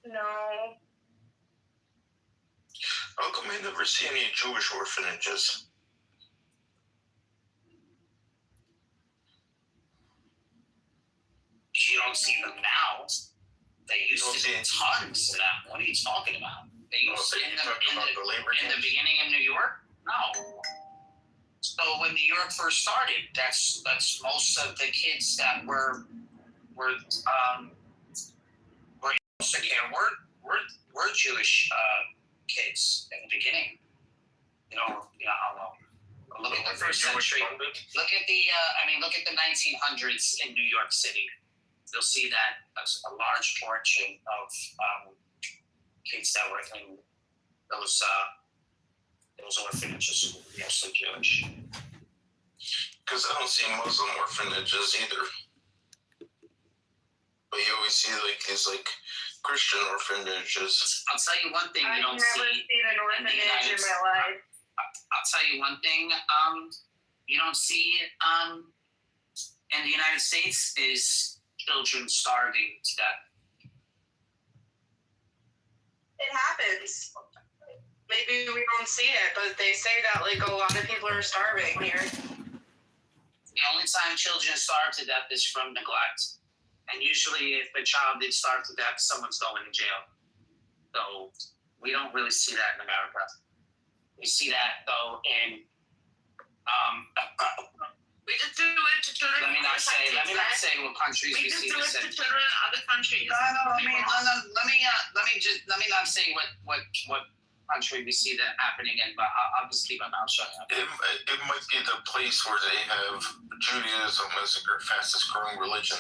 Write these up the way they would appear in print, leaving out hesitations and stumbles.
No. How come I never see any Jewish orphanages? You don't see them now. They used to be tons of them. What are you talking about? They used to in the beginning of New York? No. So when New York first started, that's most of the kids that were foster care were Jewish kids in the beginning. Look at the first century. Look at the 1900s in New York City. You'll see that a large portion of kids that were in those orphanages were mostly Jewish. Because I don't see Muslim orphanages either. But you always see these Christian orphanages. I'll tell you one thing you don't see. I've never seen an orphanage in my life. I'll tell you one thing you don't see in the United States is children starving to death. It happens. Maybe we don't see it, but they say that a lot of people are starving here. The only time children starve to death is from neglect. And usually if a child did starve to death, someone's going to jail. So we don't really see that in America. We see that though in we just do it to children. Let me not say what countries we see this in. We just do it to children in other countries. Let me not say what country we see that happening in, but I'll just keep my mouth shut. It might be the place where they have Judaism as the fastest growing religion.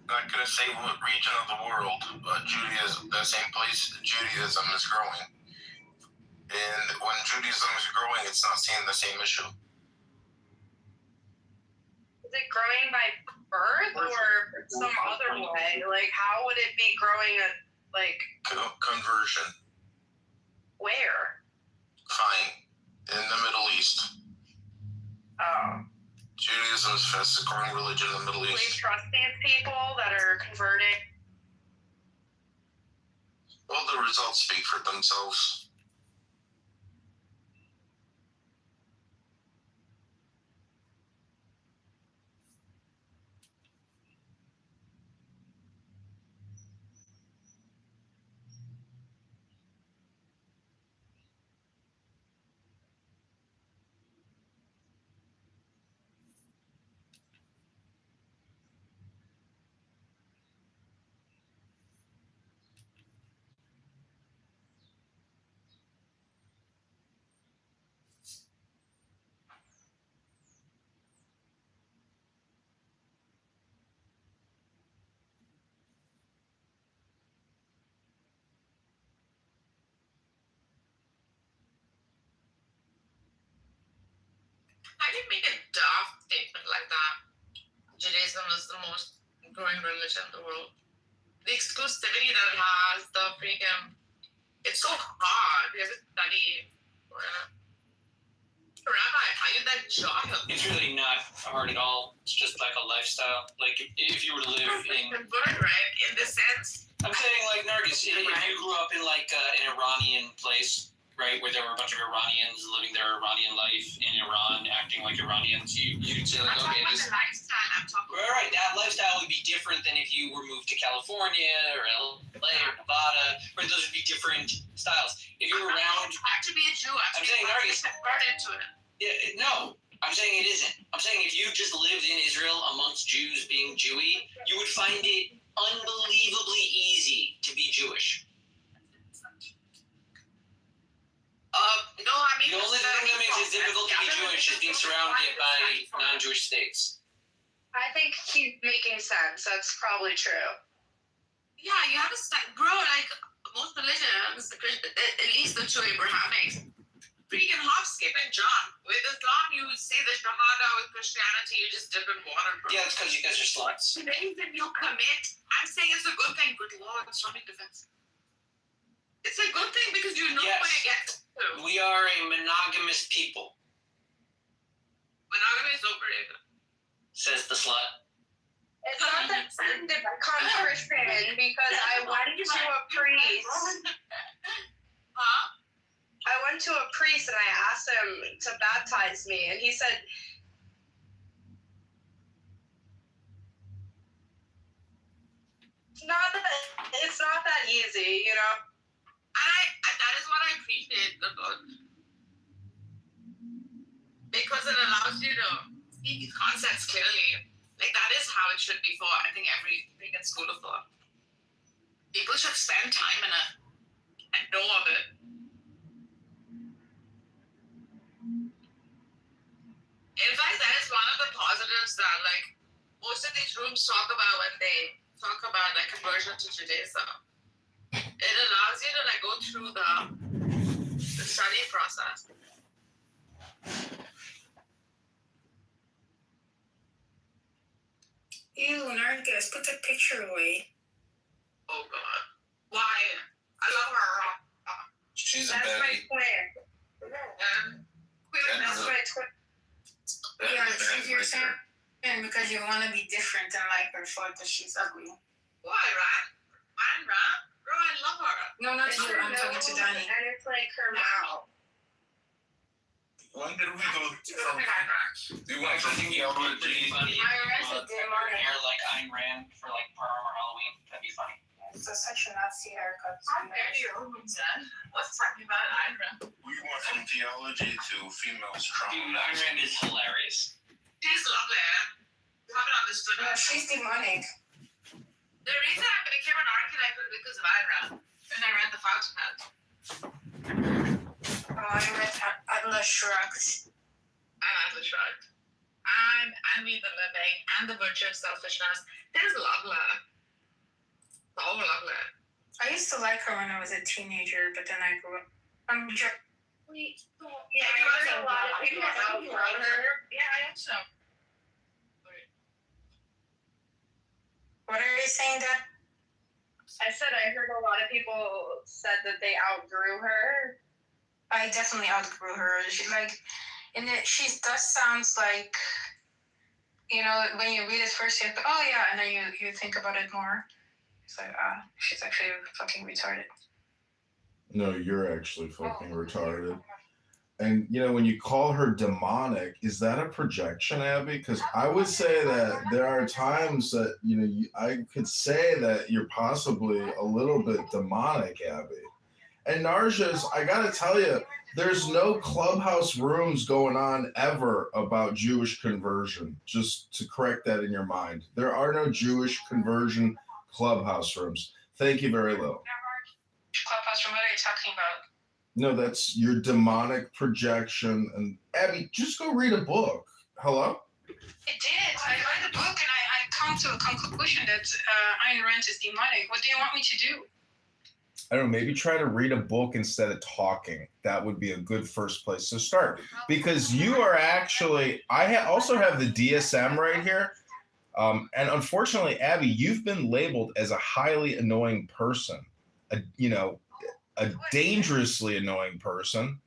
Not going to say what region of the world, but Judaism, that same place, Judaism is growing. And when Judaism is growing, it's not seeing the same issue. Is it growing by birth or some other way? How would it be growing conversion? Where? Fine. In the Middle East. Oh. Judaism is the fastest growing religion in the Middle East. We trust these people that are converting? Well, the results speak for themselves. How do you make a daft statement like that? Judaism is the most growing religion in the world. The exclusivity that it has, it's so hard. You have to study. Rabbi, how you that jahil? It's really not hard at all. It's just like a lifestyle. If you were to live in... Convert, right? In this sense? I'm saying, Nargis, if you grew up in, an Iranian place, right, where there were a bunch of Iranians living their Iranian life in Iran, acting like Iranians, you'd say, okay, this... The lifestyle I'm talking about. Right, that lifestyle would be different than if you were moved to California or LA or Nevada, where those would be different styles. If you were around... I have to be a Jew. I'm saying, Nargis... into it. Yeah, no, I'm saying it isn't. I'm saying if you just lived in Israel amongst Jews being Jewy, you would find it unbelievably easy to be Jewish. No, I mean... The only thing that makes it difficult to be Jewish is being surrounded by non-Jewish states. I think he's making sense. That's probably true. Yeah, you have to bro, most religions, at least the two Abrahamics, freaking hop, skip, and jump. With Islam, you say the Shahada. With Christianity, you just dip in water, bro. Yeah, it's because you guys are sluts. The things that you commit, I'm saying it's a good thing. Good Lord, it's not defensive. It's a good thing because you know what it gets to. We are a monogamous people. Monogamy is overrated. Says the slut. It's not that Congressman, because I went to a priest. Huh? I went to a priest and I asked him to baptize me, and he said, it's not that easy, you know. And that is what I appreciate about, because it allows you to speak these concepts clearly. Like, that is how it should be for, I think, every freaking school of thought. People should spend time in it and know of it. In fact, that is one of the positives that, like, most of these rooms talk about when they talk about, like, conversion to Judaism. It allows you to, like, go through the study process. Ew, Nargis, put the picture away. Oh, God. Why? I love her. She's a That's my baddie. twin. That's my twin. Yeah, you're saying because you want to be different and like her for that she's ugly. Why, right? I'm right. Bro, I love her. No, not It's you. her I'm talking to nose, Danny. And it's like her mouth. When did we go from? We went I from think it would be pretty theology. funny. IRS is demonic. Hair like Ayn Rand for like prom or Halloween. That'd be funny. It's such a Nazi haircut. How dare you, Ruben? Let's talk about Ira. We went from theology to female trauma. Dude, Ayn Rand is hilarious. She's lovely. You haven't understood her. She's demonic. The reason I became an architect was because of Ira. And I read The Fountainhead. I read Atlas Shrugged. And Atlas Shrugged. And Envy the Living and The Virtue of Selfishness. There's lovely. So lovely. I used to like her when I was a teenager, but then I grew up. I'm sure. Yeah, I heard a lot of people outgrow her. Yeah, I am so. What are you saying, Dad? I said I heard a lot of people said that they outgrew her. I definitely outgrew her. She she does sounds like, you know, when you read it first, you have to, oh yeah, and then you think about it more. It's like, she's actually fucking retarded. No, you're actually fucking retarded. And, you know, when you call her demonic, is that a projection, Abby? Because I would say that there are times that, you know, I could say that you're possibly a little bit demonic, Abby. And Narjas, I got to tell you, there's no clubhouse rooms going on ever about Jewish conversion. Just to correct that in your mind. There are no Jewish conversion clubhouse rooms. Thank you very little. Clubhouse room, what are you talking about? No, that's your demonic projection. And Abby, just go read a book. Hello? It did. I read the book and I come to a conclusion that Ayn Rand is demonic. What do you want me to do? I don't know, maybe try to read a book instead of talking. That would be a good first place to start. Because you are actually, also have the DSM right here. And unfortunately, Abby, you've been labeled as a highly annoying person. A dangerously annoying person,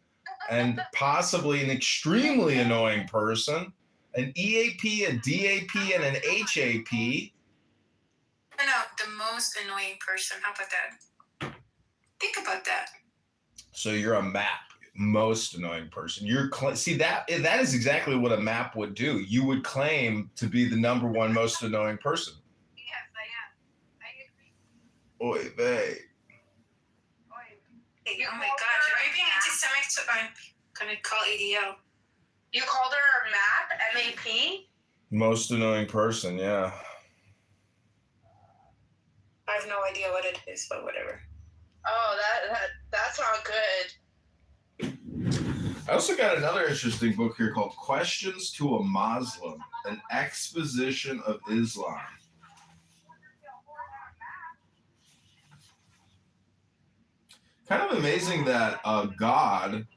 and possibly an extremely annoying person, an EAP, a DAP, and an HAP. No, the most annoying person. How about that? Think about that. So you're a MAP, most annoying person. See that is exactly what a MAP would do. You would claim to be the number one most annoying person. Yes, I am. I agree. Oy vey. Oh my God, are you being anti-Semitic? I'm gonna call ADL. You called her a MAP? MAP? Most annoying person, yeah. I have no idea what it is, but whatever. Oh, that's not good. I also got another interesting book here called Questions to a Muslim, an exposition of Islam. Kind of amazing that God,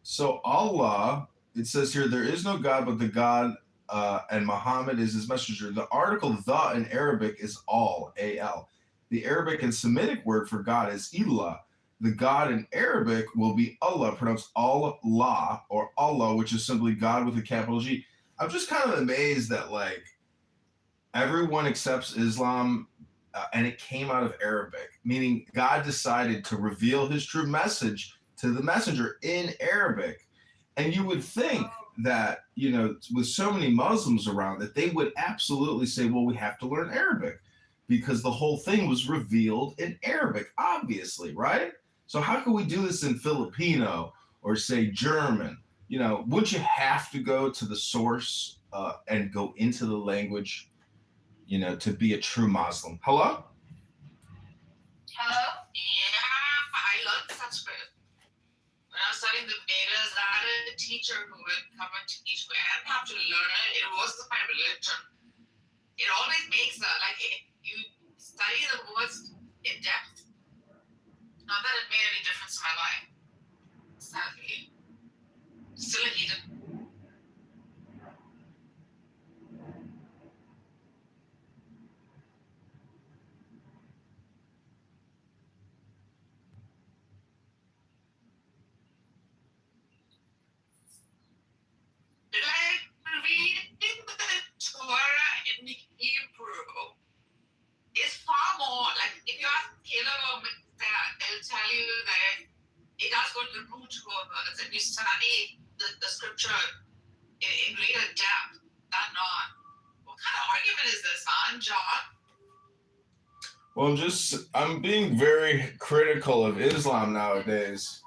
so Allah, it says here, there is no God but the God, and Muhammad is his messenger. The article the in Arabic is al, A-L. The Arabic and Semitic word for God is ilah. The God in Arabic will be Allah, pronounced Allah, or Allah, which is simply God with a capital G. I'm just kind of amazed that like everyone accepts Islam, and it came out of Arabic, meaning God decided to reveal His true message to the messenger in Arabic. And you would think that, with so many Muslims around, that they would absolutely say, well, we have to learn Arabic because the whole thing was revealed in Arabic, obviously, right? So how can we do this in Filipino or say German? Would you have to go to the source and go into the language, to be a true Muslim? Hello? Hello? Yeah, I learned Sanskrit. When I was studying the Vedas, I had a teacher who would come and teach me. I didn't have to learn it. It was my religion. It always makes you study the words in depth. Not that it made any difference in my life. Sadly. Still a heathen. Like reading the Torah in Hebrew is far more like if you ask Kitover, they'll tell you that it does go to the root words and you study the scripture in greater depth than not. What kind of argument is this, man, John? Well, I'm being very critical of Islam nowadays.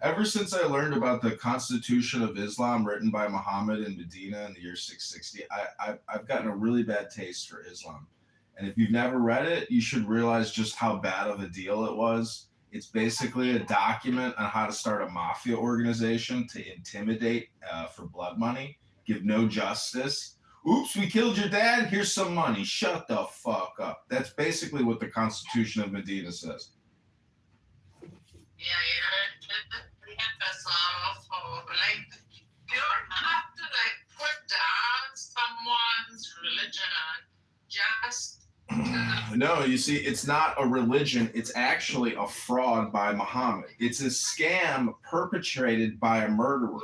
Ever since I learned about the Constitution of Islam written by Muhammad in Medina in the year 660, I've gotten a really bad taste for Islam. And if you've never read it, you should realize just how bad of a deal it was. It's basically a document on how to start a mafia organization to intimidate for blood money, give no justice. Oops, we killed your dad. Here's some money. Shut the fuck up. That's basically what the Constitution of Medina says. Yeah, Islamophobe. Like, you don't have to put down someone's religion. Just No, you see, it's not a religion. It's actually a fraud by Muhammad. It's a scam perpetrated by a murderer.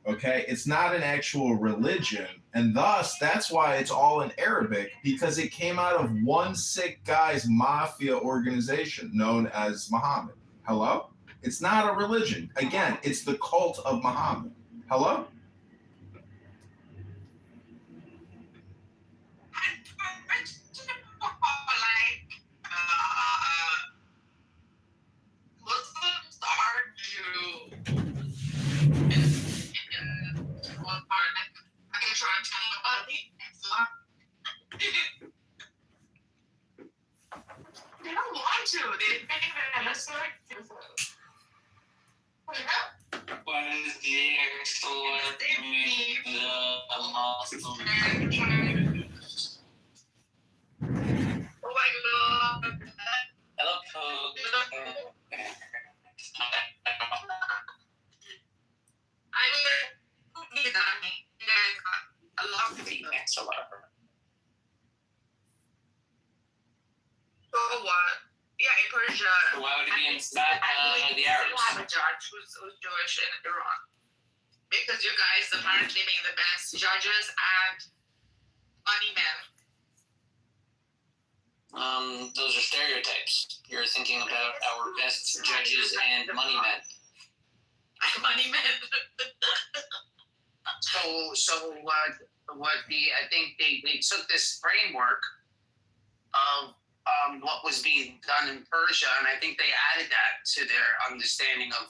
Okay, it's not an actual religion, and thus that's why it's all in Arabic, because it came out of one sick guy's mafia organization known as Muhammad. Hello? It's not a religion. Again, it's the cult of Muhammad. Hello? Muslims argue in one part. I can try and tell you about it. They don't want to. They think that that's like What is the excellent oh my god. Hello, folks. I mean, a lot of people. Thanks a lot. So what? Yeah, in Persia. So why would it be in the Arabs? You have a judge who's Jewish in Iran. Because you guys apparently make the best judges and money men. Those are stereotypes. You're thinking about our best judges and money men. Money men. I think they took this framework of what was being done in Persia, and I think they added that to their understanding of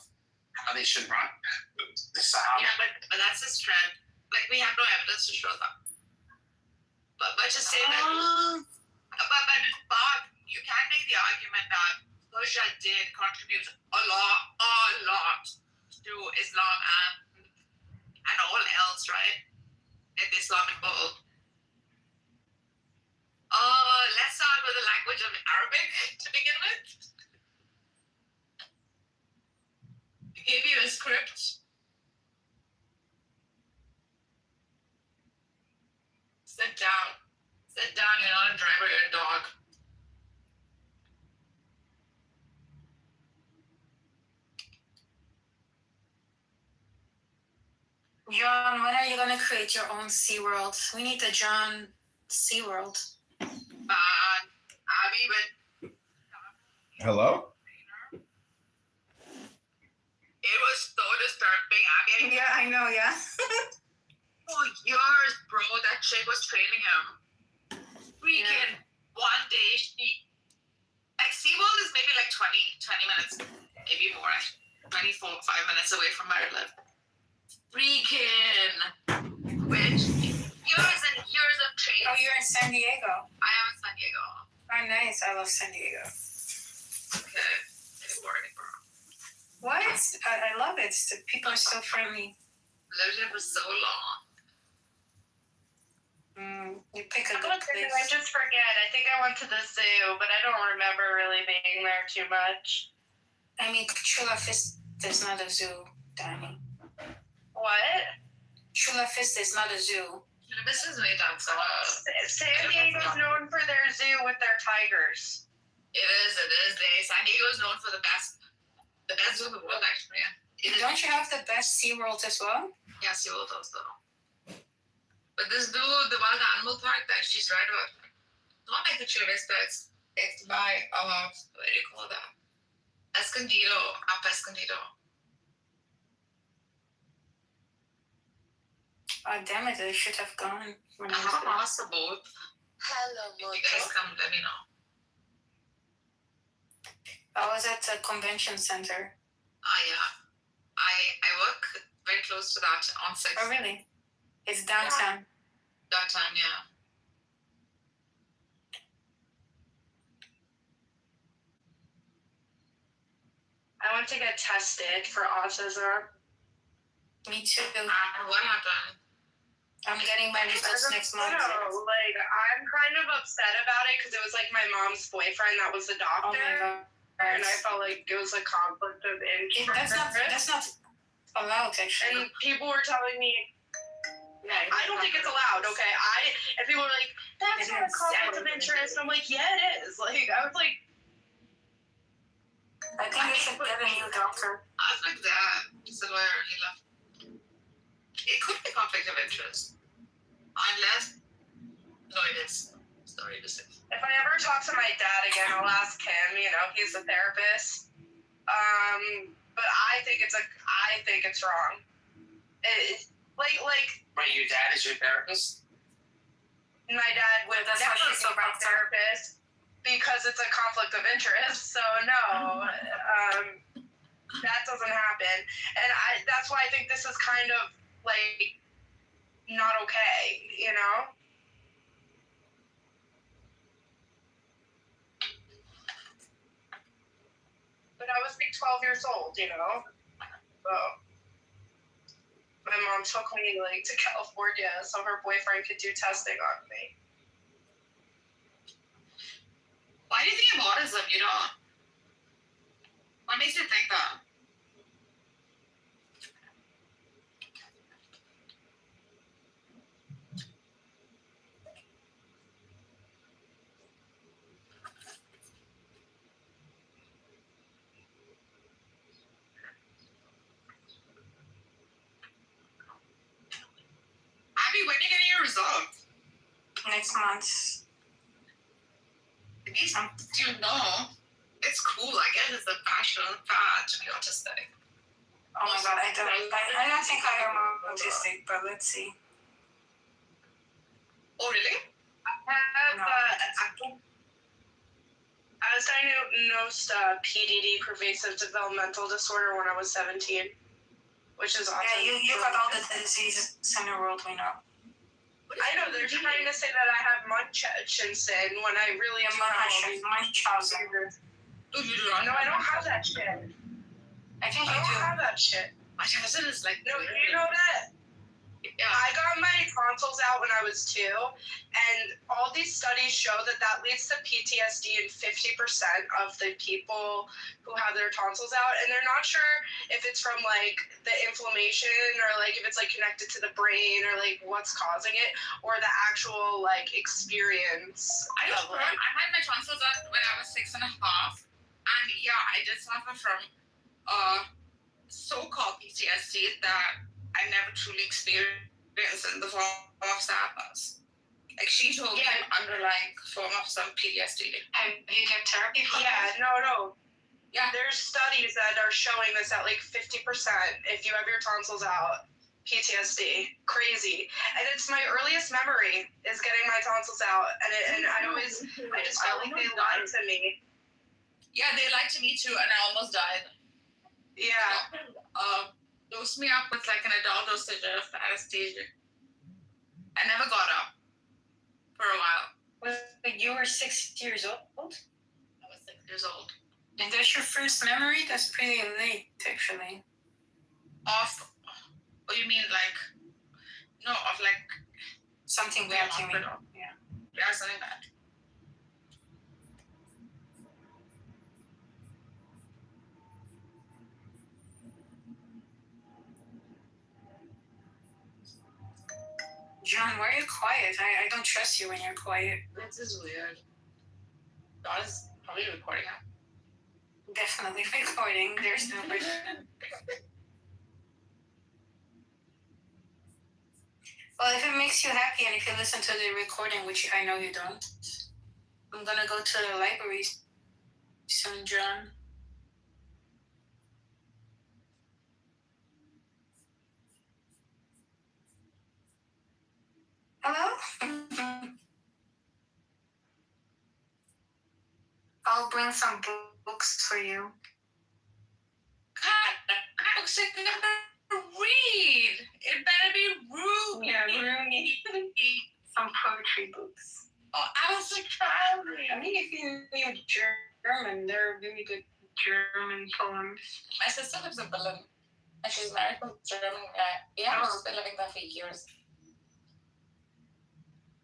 how they should run the Sahaba. Yeah, but that's his trend. Like, we have no evidence to show that. But just say that. But you can make the argument that Persia did contribute a lot to Islam and all else, right? In the Islamic world. Let's start with the language of Arabic to begin with. Give you a script. Sit down. You're not a driver, you're a dog. John, when are you gonna create your own SeaWorld. We need a John SeaWorld. Abby, but Hello? it was so disturbing. Abby, Yeah, I know, yeah. for years, bro, that chick was training him. Freaking one day, like SeaWorld is maybe like 20 minutes, maybe more, 5 minutes away from where I live. Freaking, which years and years of training. Oh, you're in San Diego. I am in San Diego. Oh, nice. I love San Diego. Okay, it's boring, bro. What? I love it. The people are so friendly. Lived here for so long. You pick a I good place. just forget. I think I went to the zoo, but I don't remember really being there too much. I mean, Chula Vista is not a zoo, Danny. What? Chula Vista is not a zoo. This is made up. San Diego's known for their zoo with their tigers. It is. San Diego's known for the best zoo in the world, actually. Don't you have the best SeaWorld as well? Yeah, SeaWorld also. But this zoo, the wild animal park that she's right about, not like the Chula Vista, it's by, what do you call that? Escondido, up Escondido. Oh, damn it, I should have gone. When I was How there. possible? Hello, if you guys come, let me know. I was at the convention center. Oh, yeah. I work very close to that on 6th. Oh, really? It's downtown. Downtown, yeah. I went to get tested for autism. Me too. What happened? I'm getting my results next month. Like, I'm kind of upset about it because it was like my mom's boyfriend that was the Oh doctor. my god. And I felt like it was a conflict of interest. That's not allowed, actually. And people were telling me, I don't think it's allowed, okay? And people were like, that's not a conflict of interest. And I'm like, yeah, it is. Like, I was like, I think we should get a new doctor. I was like that. He's a lawyer. He left. It could be conflict of interest. Unless, no, it is. Sorry to say. If I ever talk to my dad again, I'll ask him. You know, he's a therapist. But I think it's wrong. Like. Right, your dad is your therapist? My dad would That's never why she's so be my bad. therapist because it's a conflict of interest. So no, that doesn't happen. And that's why I think this is kind of like not okay, you know? But I was like 12 years old, you know? So my mom took me like to California so her boyfriend could do testing on me. Why do you think of autism? You don't. What makes you think that? Abby, when are you getting your results? Next month. At least you know. It's cool, I guess it's a passion to be autistic. Oh my god, I don't think I am autistic, but let's see. Oh, really? I was diagnosed PDD, pervasive developmental disorder, when I was 17, which is awesome. Yeah, you got all the diseases in the world we know. I know, they're trying to say that I have Munchausen when I really am Munchausen. Oh, you do not? No, I don't have that shit. I think I you don't do. have that shit. Munchausen is like... No, you know that? Yeah. I got my tonsils out when I was 2, and all these studies show that that leads to PTSD in 50% of the people who have their tonsils out, and they're not sure if it's from like the inflammation or like if it's like connected to the brain or like what's causing it or the actual like experience. I had my tonsils out when I was 6.5, and yeah, I did suffer from so-called PTSD that I never truly experienced in the form of sadness. Like she told me an underlying form of some PTSD. Have you get therapy for Yeah, that? no. Yeah, there's studies that are showing this at like 50% if you have your tonsils out. PTSD, crazy, and it's my earliest memory is getting my tonsils out, and I just felt like they lied to me. Yeah, they lied to me too, and I almost died. Yeah, Dosed me up with like an adult dosage of anesthesia. I never got up for a while. Wait, you were 6 years old? I was 6 years old. And that's your first memory? That's pretty late, actually. Of, what do you mean, like, no, of like Something the bad to me. hospital. Yeah, something bad. John, why are you quiet? I don't trust you when you're quiet. This is weird. God is probably recording it. Definitely recording. There's no question. Well, if it makes you happy and if you listen to the recording, which I know you don't, I'm gonna go to the library soon, John. Hello? I'll bring some books for you. God, that books I never read. It better be rude. Yeah, really. Some poetry books. Oh, I was a child. I mean, if you knew German, there are really good German poems. My sister lives in Berlin, and she's married to a German guy. Yeah, she's been living there for years.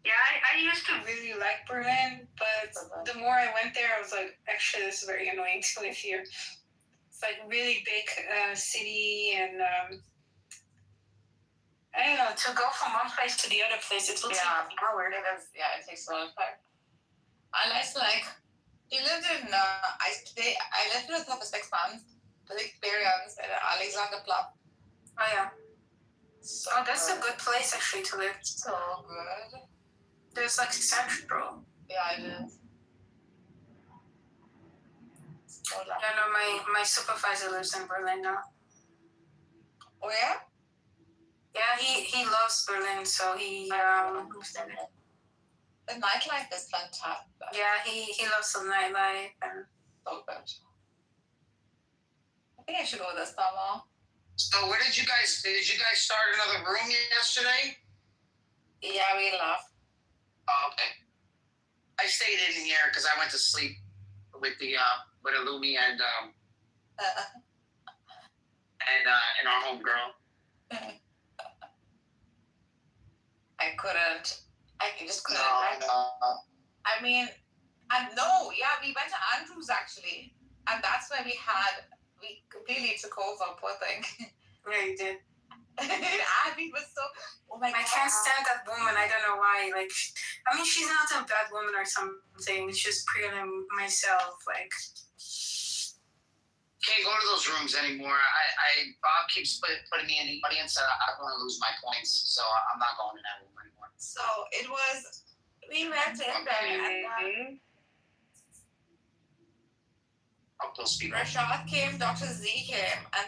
Yeah, I used to really like Berlin, but the more I went there, I was like, actually, this is very annoying to live here. It's like really big city, and I don't know, to go from one place to the other place, it will take an hour. It takes a long time. I like, he lived in, I lived with her for 6 months, the experience at Alexanderplatz. Oh, yeah. So Oh, that's a good place, actually, to live. So good. There's like central. Yeah, it is. So I know my supervisor lives in Berlin now. Oh, yeah? Yeah, he loves Berlin, so he moves in it. The nightlife is fantastic. Yeah, he loves the nightlife and So good. I think I should go this summer. So where did you guys start another room yesterday? Yeah, we left. Oh, okay. I stayed in here because I went to sleep with Illumi and our homegirl. I couldn't. I just couldn't. No. I mean, we went to Andrews actually, and that's where we completely took over. Poor thing. yeah, you did. Abby was so. Oh my God. I can't stand that woman. I don't know why. Like, I mean, she's not a bad woman or something. It's just pretty myself. Like, Can't go to those rooms anymore. Bob keeps putting me in the audience. I'm going to lose my points, so I'm not going to that room anymore. So it was. We went in there, and Those people. Rashad came, Dr. Z came, and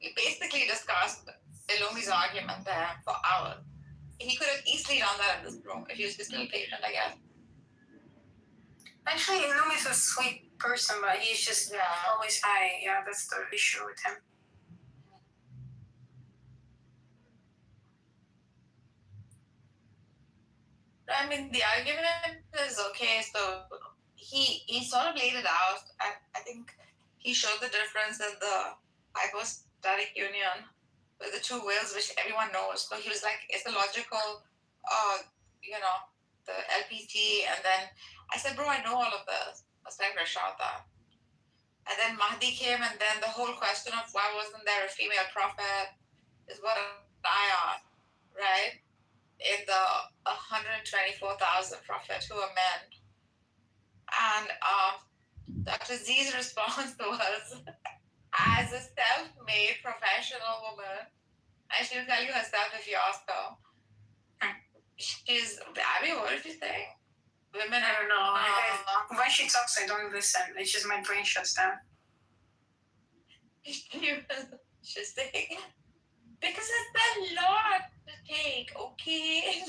we basically discussed Ilumi's argument there for hours. He could have easily done that in this room if he was just being patient, I guess. actually, Ilumi's a sweet person, but he's just always high. Yeah, that's the issue with him. I mean, the argument is okay. So he sort of laid it out. I think he showed the difference in the hypostatic union with the two wills, which everyone knows. So he was like, it's a logical, the LPT. And then I said, bro, I know all of this. I was like, Rashad that. And then Mahdi came, and then the whole question of why wasn't there a female prophet is what I asked, right? In the 124,000 prophets who are men. And Dr. Z's response was, as a self-made professional woman, And she'll tell you herself if you ask her. She's Abby. What did you say? Women. I don't know. When she talks, I don't listen. It's just my brain shuts down. She's saying because it's a lot to take. Okay.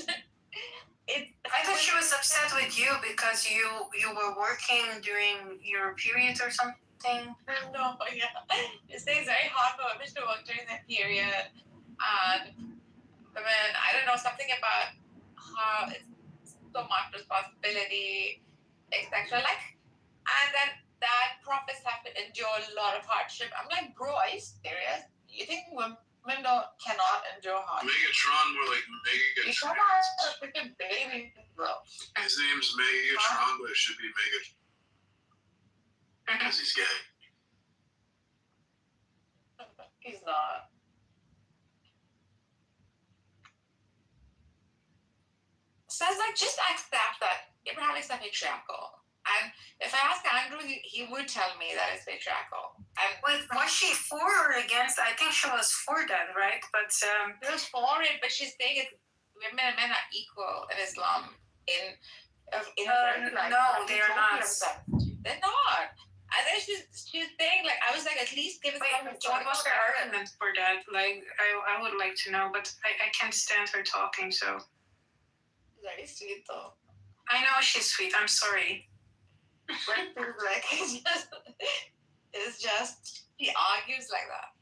I thought she was upset with you because you were working during your period or something. No, yeah. She's saying it's very hard for women to work during that period, and women. I don't know something about how it's so much responsibility, etc. Like, and then that prophets have to endure a lot of hardship. I'm like, bro, are you serious? You think women cannot endure hardship? Megatron, more like You Megatron. come out a freaking baby, bro. His name's Megatron, but it should be Megatron because he's gay. He's not. So it's like, just accept that Abrahamics are patriarchal. And if I ask Andrew, he would tell me that it's patriarchal. And Wait, was she for or against? I think she was for that, right? But she was for it, but she's saying it's women and men are equal in Islam. No, they are not. They're not. And then she's saying, like, I was like, at least give us some what was her argument for that? Like, I would like to know, but I can't stand her talking, so. Very sweet, though. I know she's sweet. I'm sorry. But like, it's just, she argues like that.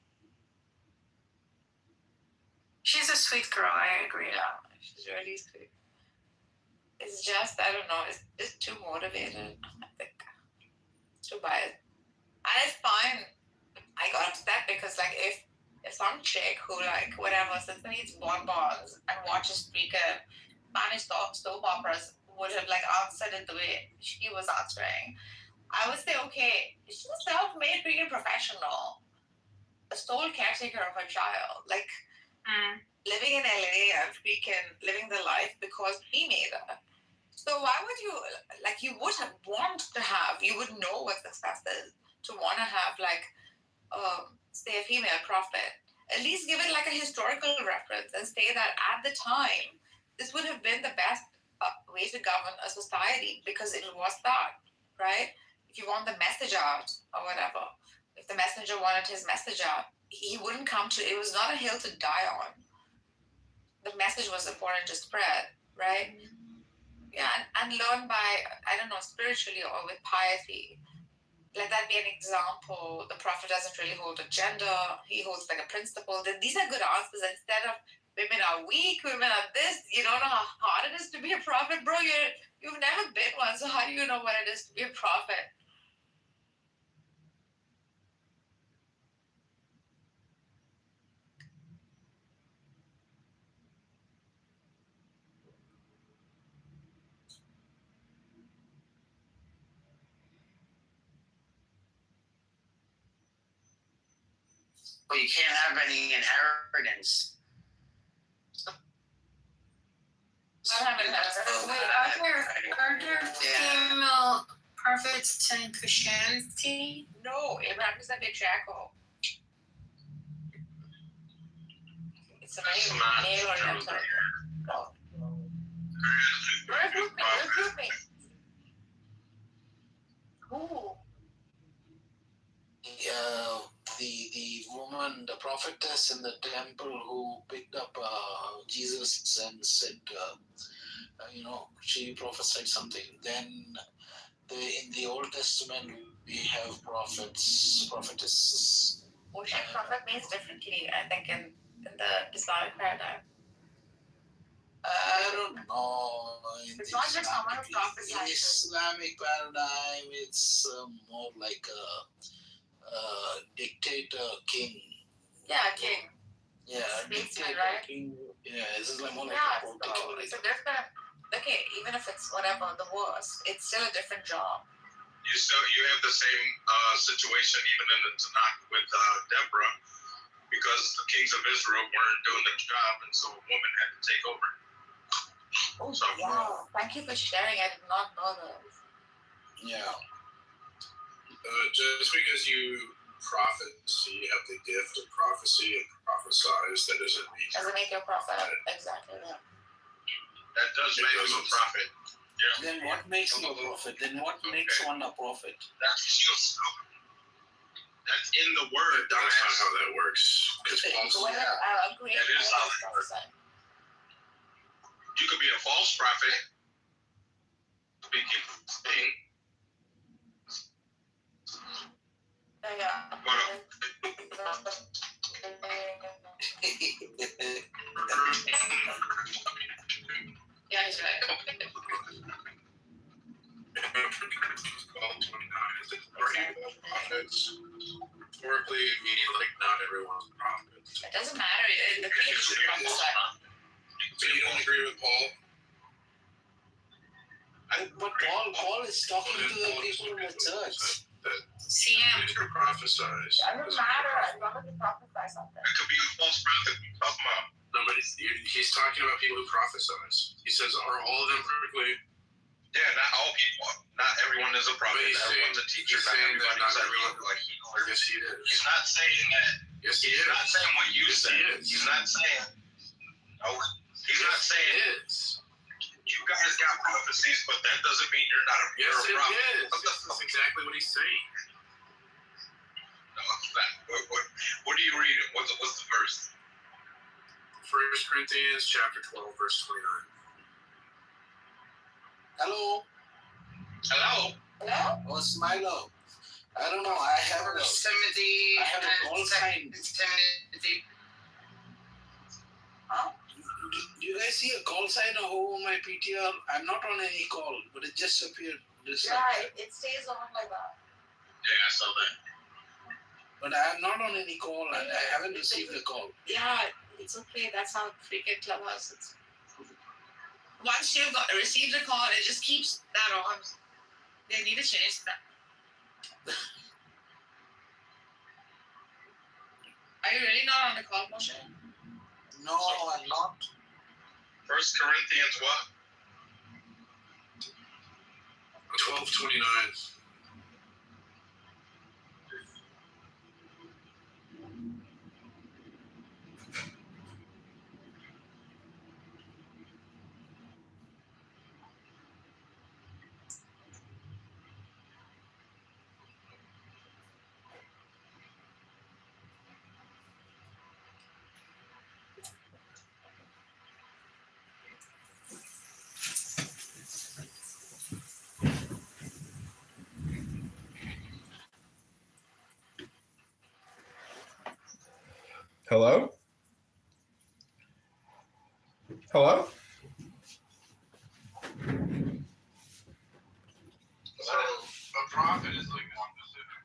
She's a sweet girl, I agree. Yeah, she's really sweet. It's just, I don't know, it's just too motivated, I think. It's too biased. And it's fine. I got upset because, like, if some chick who, like, whatever, sits and eats bonbons and watches freaking Spanish soap operas would have, like, answered it the way she was answering, I would say, okay, she's a self-made freaking professional, a sole caretaker of her child, like, living in LA and freaking living the life because he made her. So why would you, like, you would have want to have, you would know what success is, to want to have, like, say, a female prophet. At least give it, like, a historical reference and say that at the time, this would have been the best way to govern a society because it was that, right? If you want the message out or whatever, if the messenger wanted his message out, he wouldn't come to, it was not a hill to die on. The message was important to spread, right? Yeah, and learn by, I don't know, spiritually or with piety. Let that be an example. The prophet doesn't really hold a gender. He holds like a principle. These are good answers instead of women are weak, women are this. You don't know how hard it is to be a prophet, bro. You've never been one, so how do you know what it is to be a prophet? But you can't have any inheritance. Are there female prophets in Christianity? No, Abraham is a patriarchal. It's a very male-oriented. Recruit me. Who? The woman, the prophetess in the temple who picked up Jesus and said, she prophesied something. Then in the Old Testament, we have prophets, prophetesses. Worship prophet means differently, I think, in the Islamic paradigm. I don't know. It's not just someone who prophesies. In Islamic paradigm, it's more like a dictator king. Yeah, king. Yeah, Statesman, dictator right? king. Yeah, this is like more like Yeah, a so political. it's a different. Okay, even if it's whatever the worst, it's still a different job. You have the same situation even in the Tanakh with Deborah, because the kings of Israel weren't doing the job, and so a woman had to take over. Oh, wow. Thank you for sharing. I did not know this. Yeah. Just because you prophecy, you have the gift of prophecy and prophesize. That doesn't mean Doesn't make you a prophet. Exactly. Yeah. That does make you a prophet. Yeah. Then what makes you a prophet? Then what makes one a prophet? That's in the word. That's not how that works. Because Well, I agree. That is how it works. You could be a false prophet. Speaking. Yeah. Yeah, he's right. Prophets. Historically, meaning like not everyone's prophets. It doesn't matter. The thing is prophesy. So you don't agree with Paul? But Paul is talking to the people in the church. See him. These are prophesize. It doesn't matter as long as you prophesy something. It could be a false prophet. Talk about. No, but he's talking about people who prophesize. He says, are all of them perfectly? Yeah, not all people. Not everyone is a prophet. But he's Everyone's a teacher. Not everybody is everyone. Like Yes, he is. he's not saying that. Yes, he He's is. not saying what you Yes, said. he is. He's not saying. No, he's not saying He is. you guys got prophecies, but that doesn't mean you're not a Yes, you're a it prophet. is. That's exactly what he's saying. No, it's not. What are you reading? What's the verse? 1 Corinthians chapter 12, verse 29. Hello? Hello. Hello? Oh, Smilo. I don't know. I have a call sign. Timothy. Huh? Do you guys see a call sign over my PTR? I'm not on any call, but it just appeared. Yeah, it stays on like that. Yeah, I saw that. But I'm not on any call and I haven't received a call. Yeah, it's okay. That's how freaking Clubhouse is. Once you've received a call, it just keeps that on. They need to change that. Are you really not on the call motion? No, I'm not. 1 Corinthians what? 12:29. Hello? Hello? So a prophet is like one specific.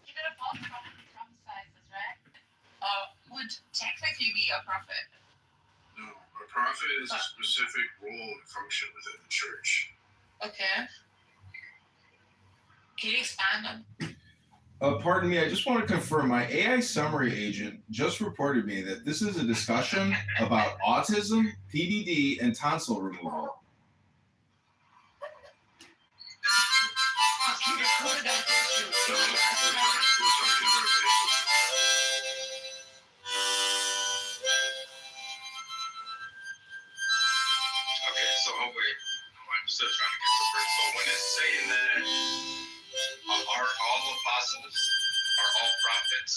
Even a false prophet who prophesies, right? Would technically be a prophet. No, a prophet is a specific role and function within the church. Okay. Can you expand on? Pardon me, I just want to confirm my AI summary agent just reported me that this is a discussion about autism, PDD, and tonsil removal. Can you record that issue? Okay, so wait. I'm still trying to get the verse. So when it's saying that are all apostles, are all prophets,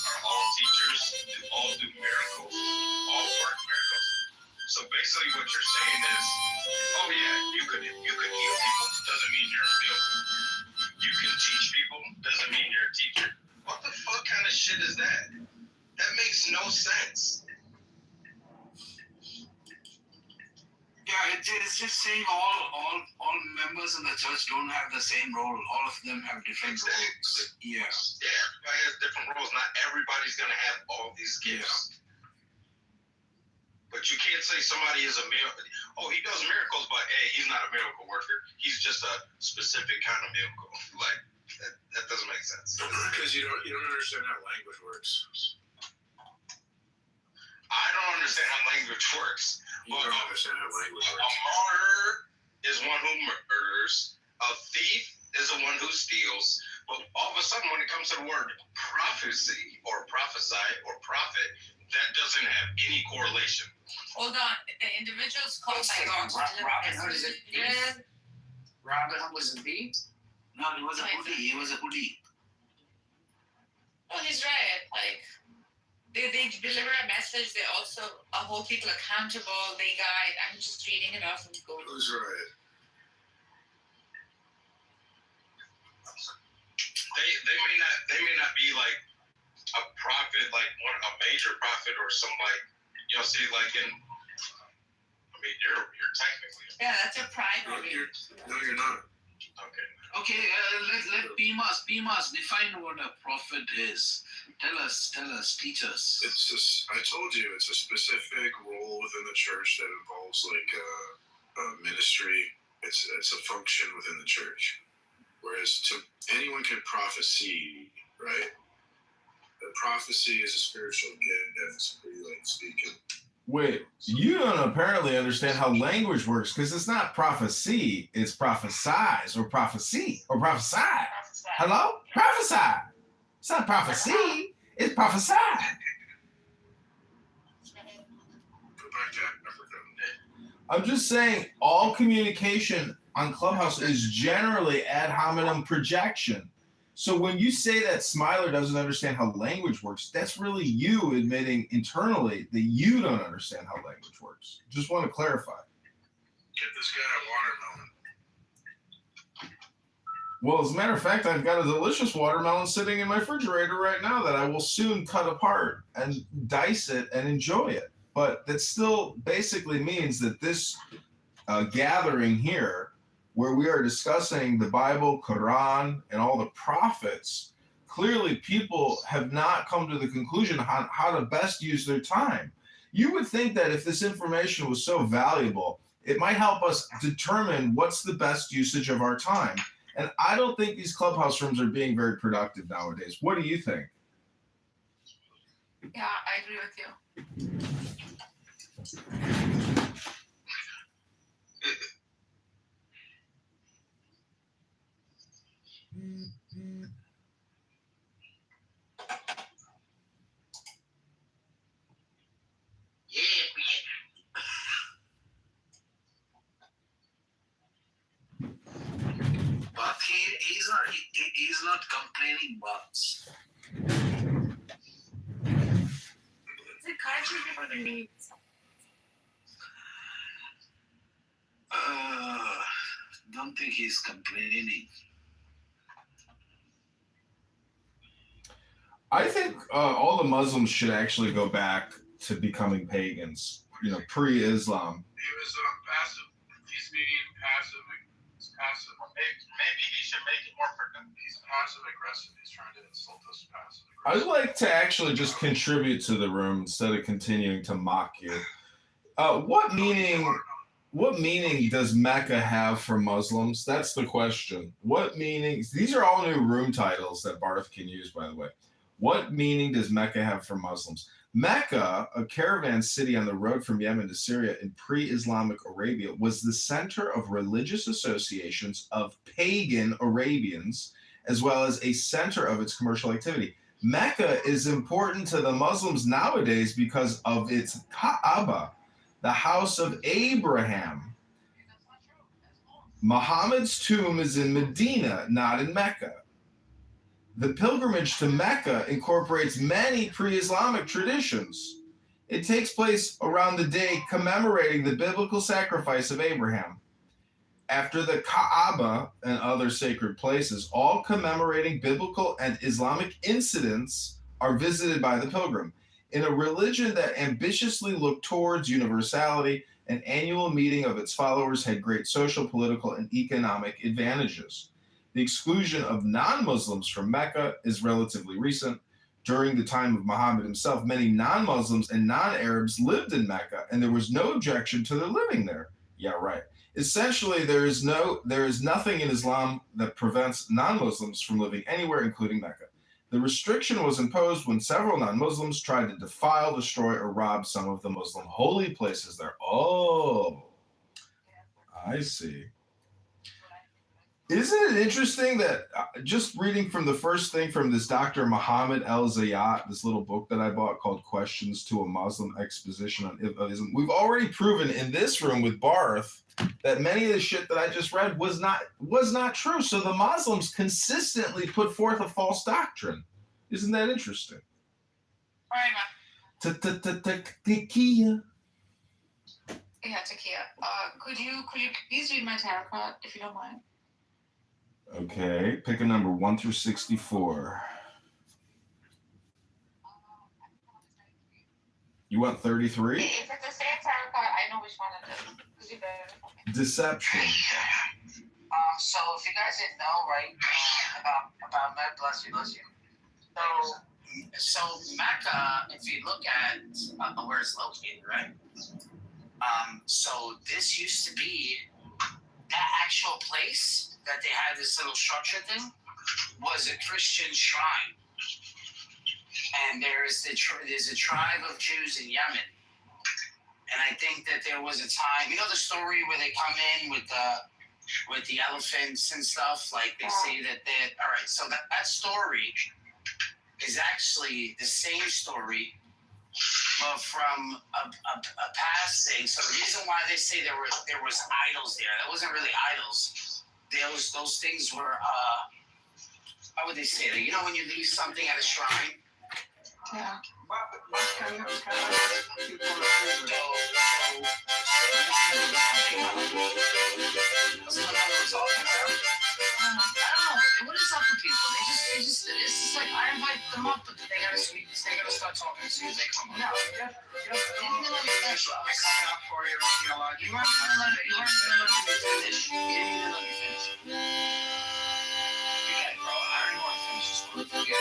are all teachers, do all do miracles, all work miracles. So basically what you're saying is, oh yeah, you could heal people, doesn't mean you're a miracle. You can teach people, doesn't mean you're a teacher. What the fuck kind of shit is that? That makes no sense. Yeah, it is. just saying all members in the church don't have the same role. All of them have different roles. Yeah. Yeah, everybody has different roles. Not everybody's gonna have all these gifts. But you can't say somebody is a miracle. Oh, he does miracles, but hey, he's not a miracle worker. He's just a specific kind of miracle. Like that doesn't make sense. Because you don't understand how language works. I don't understand how language works. You don't understand how language A works. martyr is one who murders. A thief is the one who steals. But all of a sudden, when it comes to the word prophecy or prophesy or prophet, that doesn't have any correlation. Hold on, the individuals called by God. Robin Hood is a thief? Robin Hood was a thief? No, he was a hoodie. He was a hoodie. Oh, he's right. Like they deliver a message. They also hold people accountable. They guide. I'm just reading it off and going. Who's right? They may not be like a prophet, like a major prophet or some like, see, like in. I mean, you're technically. Yeah, that's a primary. No, you're not. Okay. Okay, let Pimas define what a prophet is. Tell us, teach us. It's just, I told you, it's a specific role within the church that involves like a ministry. It's a function within the church. Whereas anyone can prophesy, right? The prophecy is a spiritual gift that's pretty like speaking. Wait, you don't apparently understand how language works because it's not prophecy, it's prophesize or prophecy or prophesy. Hello? Prophesy. It's not prophecy, it's prophesy. Go back to Africa. I'm just saying all communication on Clubhouse is generally ad hominem projection. So when you say that Smiler doesn't understand how language works, that's really you admitting internally that you don't understand how language works. Just want to clarify. Get this guy a watermelon. Well, as a matter of fact, I've got a delicious watermelon sitting in my refrigerator right now that I will soon cut apart and dice it and enjoy it. But that still basically means that this gathering here, where we are discussing the Bible, Quran, and all the prophets, clearly people have not come to the conclusion on how to best use their time. You would think that if this information was so valuable, it might help us determine what's the best usage of our time. And I don't think these Clubhouse rooms are being very productive nowadays. What do you think? Yeah, I agree with you. But he's not complaining much. It's encouraging people to leave. Don't think he's complaining. I think all the Muslims should actually go back to becoming pagans, pre-Islam. He was passive. He's being passive. He's passive. Maybe he should make it more productive. He's passive aggressive. He's trying to insult us passive aggressive. I'd like to actually just contribute to the room instead of continuing to mock you. What meaning does Mecca have for Muslims? That's the question. What meaning? These are all new room titles that Barth can use, by the way. What meaning does Mecca have for Muslims? Mecca, a caravan city on the road from Yemen to Syria in pre-Islamic Arabia, was the center of religious associations of pagan Arabians, as well as a center of its commercial activity. Mecca is important to the Muslims nowadays because of its Kaaba, the house of Abraham. Muhammad's tomb is in Medina, not in Mecca. The pilgrimage to Mecca incorporates many pre-Islamic traditions. It takes place around the day commemorating the biblical sacrifice of Abraham. After the Kaaba and other sacred places, all commemorating biblical and Islamic incidents are visited by the pilgrim. In a religion that ambitiously looked towards universality, An annual meeting of its followers had great social, political, and economic advantages. The exclusion of non-Muslims from Mecca is relatively recent. During the time of Muhammad himself, many non-Muslims and non-Arabs lived in Mecca, and there was no objection to their living there. Yeah, right. Essentially, there is nothing in Islam that prevents non-Muslims from living anywhere, including Mecca. The restriction was imposed when several non-Muslims tried to defile, destroy, or rob some of the Muslim holy places there. Oh, I see. Isn't it interesting that just reading from the first thing from this Dr. Muhammad El-Zayat, this little book that I bought called Questions to a Muslim Exposition on Islam, we've already proven in this room with Barth that many of the shit that I just read was not true. So the Muslims consistently put forth a false doctrine. Isn't that interesting? Takia. Yeah, Takia. Could you please read my tarot card if you don't mind? Okay, pick a number 1 through 64. You want 33? If it's the same tarot card, I know which one it is. Deception. So if you guys didn't know, right, about Mecca, bless you. So Mecca, if you look at where it's located, right? So this used to be that actual place that they had this little structure thing was a Christian shrine, and there's a tribe of Jews in Yemen, and I think that there was a time, you know, the story where they come in with the elephants and stuff, like they say that they, all right, so that story is actually the same story, but from a past thing. So the reason why they say there was idols there, that wasn't really idols. Those things were how would they say that? You know, when you leave something at a shrine. Yeah. What is up with people? They just, it's just like I invite them up, but they gotta start talking as soon as they come up. No, you let me finish. I come up for you, you weren't even let me finish. You didn't even let me finish. Forget it, bro. I already want to finish this one. Forget it.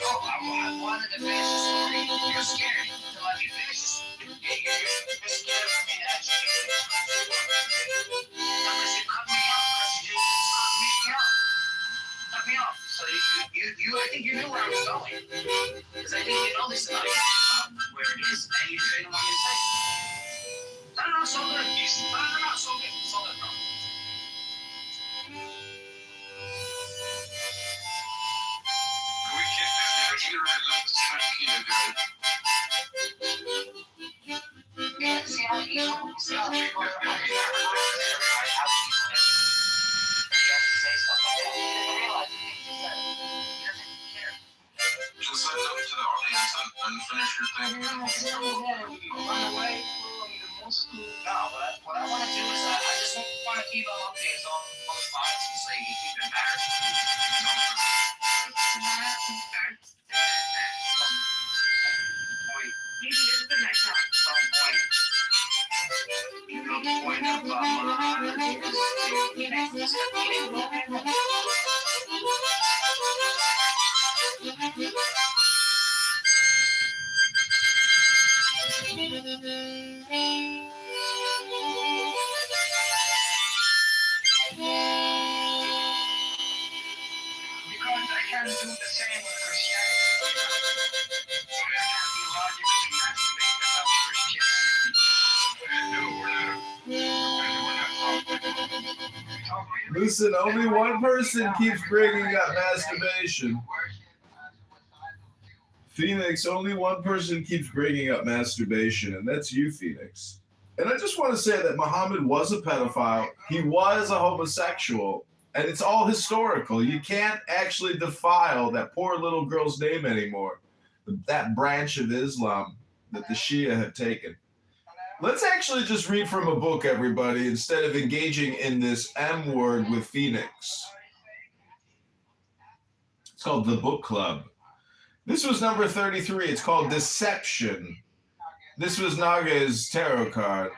I wanted to finish the story. You're scared to let me finish this. You're scared for me to actually finish. Because you cut me off. Because you just cut me off. So I think you knew where I was going. Because I think you know this about where it is, and you didn't want me to say. No, it's all good. No, it's all good. It's all good, bro. Yeah, see how people are. You have to say stuff like that. I realize he doesn't care. Just sign up to the audience and finish your thing. Run away from the Muslim. No, what I want to do is I just want to keep him up to his own spots and so he can keep embarrassing. Maybe this is the next one. Some point. You know the point of because I can't do the same with Christianity. So I can't be logically masturbate about Christianity. Listen, only one person keeps bringing up masturbation. Phoenix, only one person keeps bringing up masturbation, and that's you, Phoenix. And I just want to say that Muhammad was a pedophile. He was a homosexual, and it's all historical. You can't actually defile that poor little girl's name anymore, that branch of Islam that the Shia have taken. Let's actually just read from a book, everybody, instead of engaging in this M word with Phoenix. It's called The Book Club. This was number 33. It's called Deception. This was Naga's tarot card.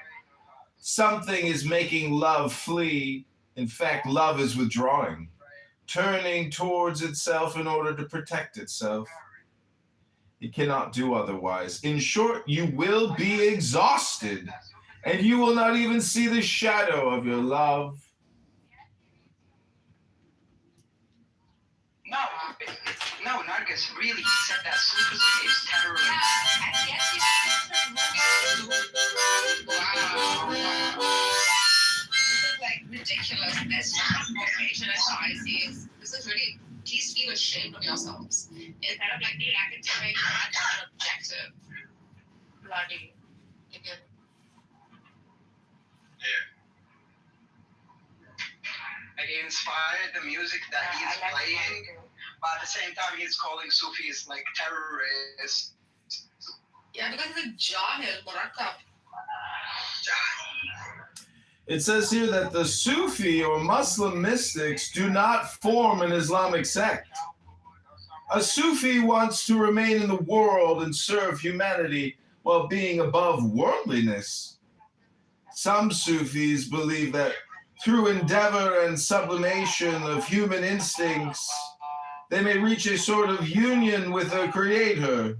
Something is making love flee. In fact, love is withdrawing, turning towards itself in order to protect itself. It cannot do otherwise. In short, you will be exhausted, and you will not even see the shadow of your love. No, Nargis really said that Super is terrorism. This is like ridiculous. There's not motivation and biases. This is really, please feel ashamed of yourselves. Instead of like being academic and objective. Bloody idiot. Like, it inspired the music that he's playing, but at the same time he's calling Sufis like terrorists. Yeah, because it's like Jahil, Murakkab. It says here that the Sufi or Muslim mystics do not form an Islamic sect. A Sufi wants to remain in the world and serve humanity while being above worldliness. Some Sufis believe that through endeavor and sublimation of human instincts, they may reach a sort of union with their creator.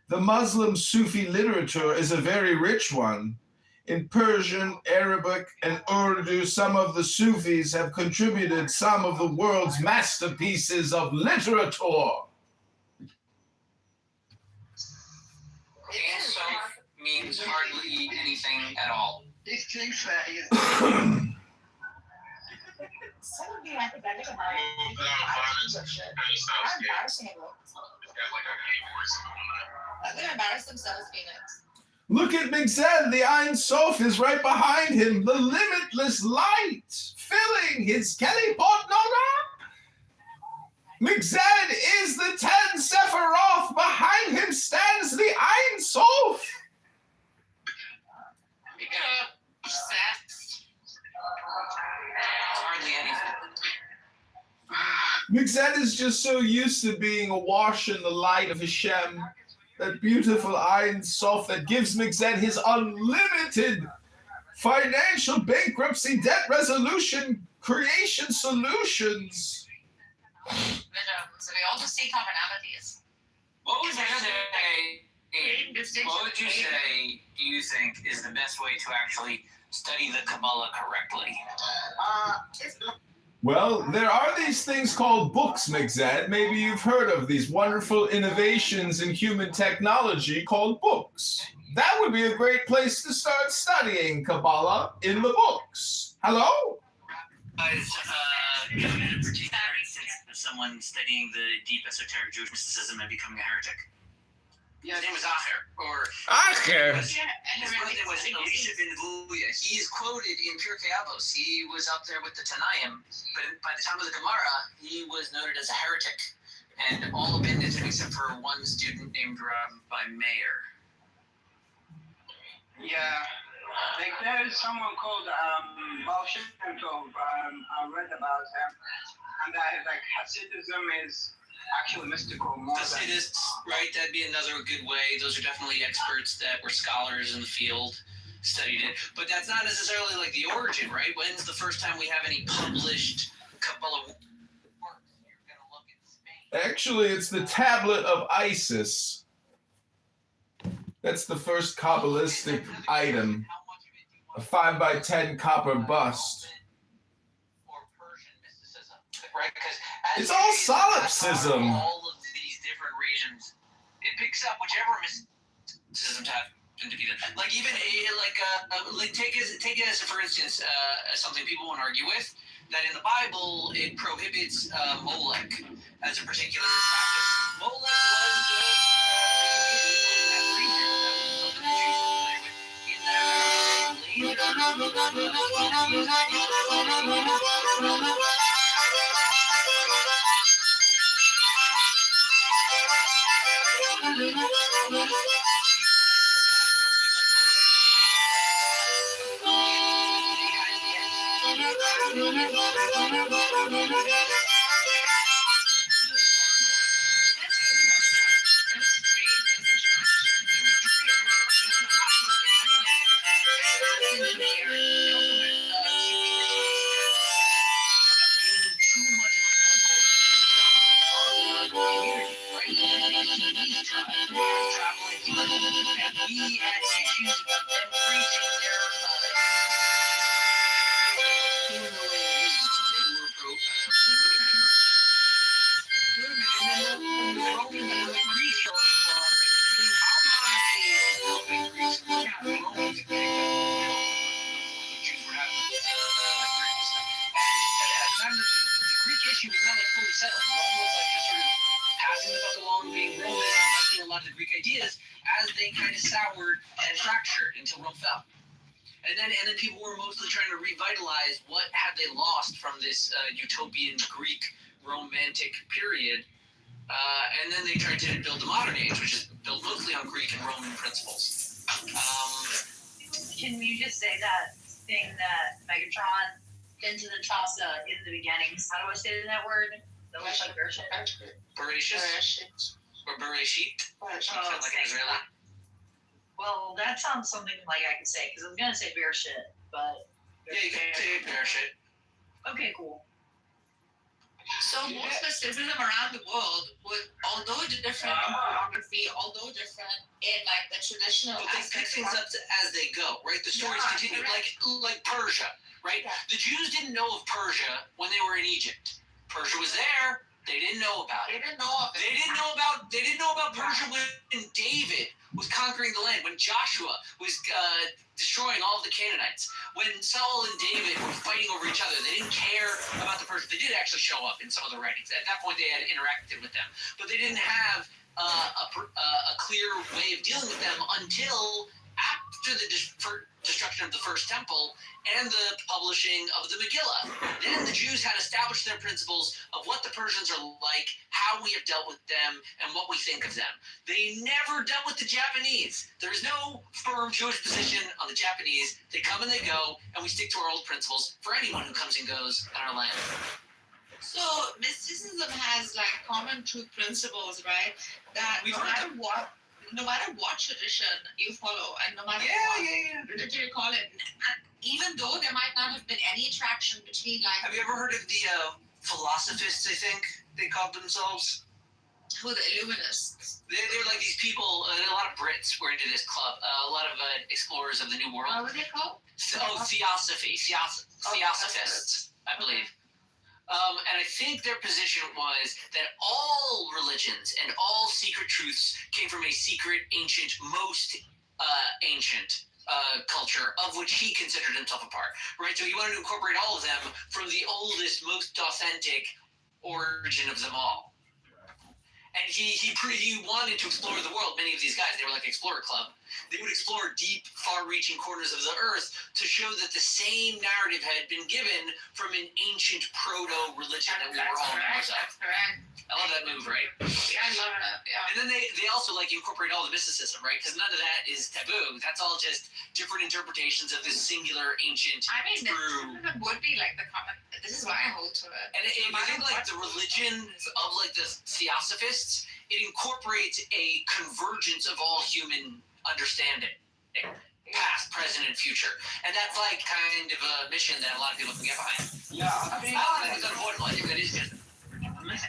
The Muslim Sufi literature is a very rich one. In Persian, Arabic, and Urdu, some of the Sufis have contributed some of the world's masterpieces of literature. Being soft means hardly anything at all. He thinks that he's Someone being academic about it. They're embarrassed themselves being it. Look at Mixed. The Ein Sof is right behind him. The limitless light filling his Kelly Pot Nora. Mixed is the 10 Sephiroth. Behind him stands the Ein Sof. Pick it up. Sex. Hardly anything. Mixed is just so used to being awash in the light of Hashem, that beautiful Ein Sof that gives Mixed his unlimited financial bankruptcy, debt resolution, creation solutions. So we all just see commonalities. What would you say, do you think, is the best way to actually study the Kabbalah correctly? Well, there are these things called books, Mixed. Maybe you've heard of these wonderful innovations in human technology called books. That would be a great place to start studying Kabbalah, in the books. Hello? Guys, in a particular instance of someone studying the deep esoteric Jewish mysticism and becoming a heretic. Yeah, His name was Acher, or Acher. his brother was Elisha ben Gluya. He is quoted in Pirkei Avos. He was up there with the Tanaim, but by the time of the Gemara, he was noted as a heretic, and all abandoned him except for one student named Rabbi Meir. yeah. Like there's someone called Baal Shem Tov. I read about him, and that like Hasidism is actually mystical more than. Hasidists, right? That'd be another good way. Those are definitely experts that were scholars in the field, studied it. But that's not necessarily like the origin, right? When's the first time we have any published Kabbalah works? You're gonna look in Spain. Actually, it's the Tablet of Isis. That's the first Kabbalistic item. A 5x10 copper bust. Or Persian mysticism, right? Because It's all solipsism. All of these different regions, it picks up whichever mysticisms happen to be done. Like even take it as for instance something people won't argue with, that in the Bible it prohibits Molech as a particular practice. Molech was things with Gary. They also had serious issues about gaining too much of a foothold in some community, right? These traveling through, and we had issues with them preaching their even though they were pro. And then the Romans and the Greeks are right. I mean, our modern day is built by Greeks. Look at the Romans and Greeks. The Jews were having Greeks. And at the time, the Greek issue was not like fully settled. Rome was like just sort of passing the buck along, being Roman, and liking a lot of the Greek ideas as they kind of soured and fractured until Rome fell. And then people were mostly trying to revitalize what had they lost from this utopian Greek romantic period. And then they tried to build the modern age, which is built mostly on Greek and Roman principles. Can you just say that thing that Megatron into the Chasa in the beginning? How do I say that word? That looks like Bereshit. Bereshit? Or Bereshit? Sound like an Israeli. Well, that sounds something like I could say, because I was going to say Bereshit, but... Yeah, you can say Bereshit. Okay, cool. So most mysticism around the world, would, although different in choreography, although different in like the traditional But they pick things up as they go, right? The stories continue, like Persia, right? Yeah. The Jews didn't know of Persia when they were in Egypt. Persia was there. They didn't know about it. They didn't know of it. They didn't know about Persia when David was conquering the land, when Joshua was destroying all of the Canaanites, when Saul and David were fighting over each other. They didn't care about the Persians. They did actually show up in some of the writings. At that point, they had interacted with them, but they didn't have a clear way of dealing with them until after the destruction of the first temple and the publishing of the Megillah. Then the Jews had established their principles of what the Persians are like, how we have dealt with them, and what we think of them. They never dealt with the Japanese. There's no firm Jewish position on the Japanese. They come and they go, and we stick to our old principles for anyone who comes and goes in our land. So mysticism has like common truth principles, right? That no matter what tradition you follow, and no matter what religion you call it, even though there might not have been any attraction between like. Have you ever heard of the philosophists? I think they called themselves. Who, the Illuminists? They're like these people. A lot of Brits were into this club. A lot of explorers of the New World. What were they called? Theosophists, I believe. And I think their position was that all religions and all secret truths came from a secret, ancient, most ancient culture of which he considered himself a part, right? So he wanted to incorporate all of them from the oldest, most authentic origin of them all. And he wanted to explore the world. Many of these guys, they were like Explorer Club. They would explore deep, far-reaching corners of the earth to show that the same narrative had been given from an ancient proto-religion that we were all members of. That's correct. I love that move, right? Yeah, I love it. Yeah. And then they also like incorporate all the mysticism, right? Because none of that is taboo. That's all just different interpretations of this singular ancient I mean, true. mysticism would be like the common. This is why I hold to it. And if you think like the religion of like the Theosophists, it incorporates a convergence of all human understanding, past, present, and future. And that's like kind of a mission that a lot of people can get behind. Yeah, I mean, I don't think it's unavoidable. I think that is just.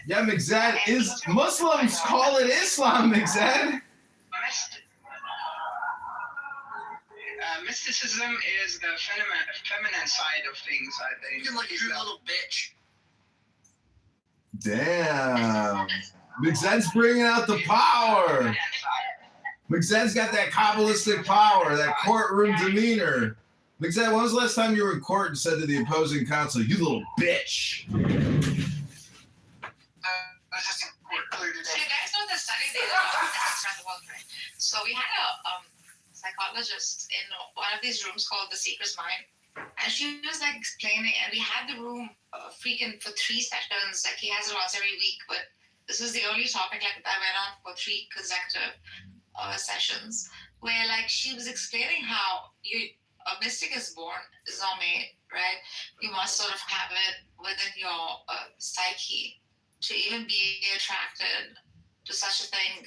Yeah, Mixed is Muslims call it Islam, Mixed. Mysticism is the feminine side of things, I think. You're like your little bitch. Damn. Mixed's bringing out the power. Mixed's got that Kabbalistic power, that courtroom demeanor. Mixed, when was the last time you were in court and said to the opposing counsel, "You little bitch"? So you guys know the study they did around the world, right? So we had a psychologist in one of these rooms called The Seeker's Mind, and she was like explaining, and we had the room freaking for 3 sessions. Like he has it once every week, but this was the only topic like that went on for 3 consecutive sessions, where like she was explaining how a mystic is born, is not made, right? You must sort of have it within your psyche to even be attracted to such a thing,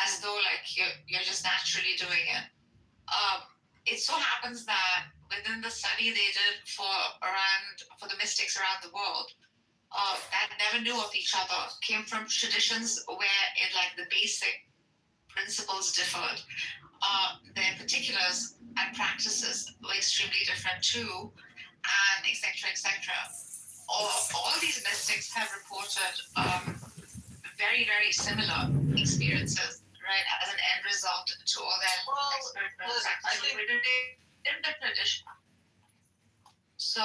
as though like you're just naturally doing it. it so happens that within the study they did for the mystics around the world, that never knew of each other, came from traditions where the basic principles differed. Their particulars and practices were extremely different too, and etc. etc. All these mystics have reported very, very similar experiences, right, as an end result to all their experimental practices. I think in the tradition. So,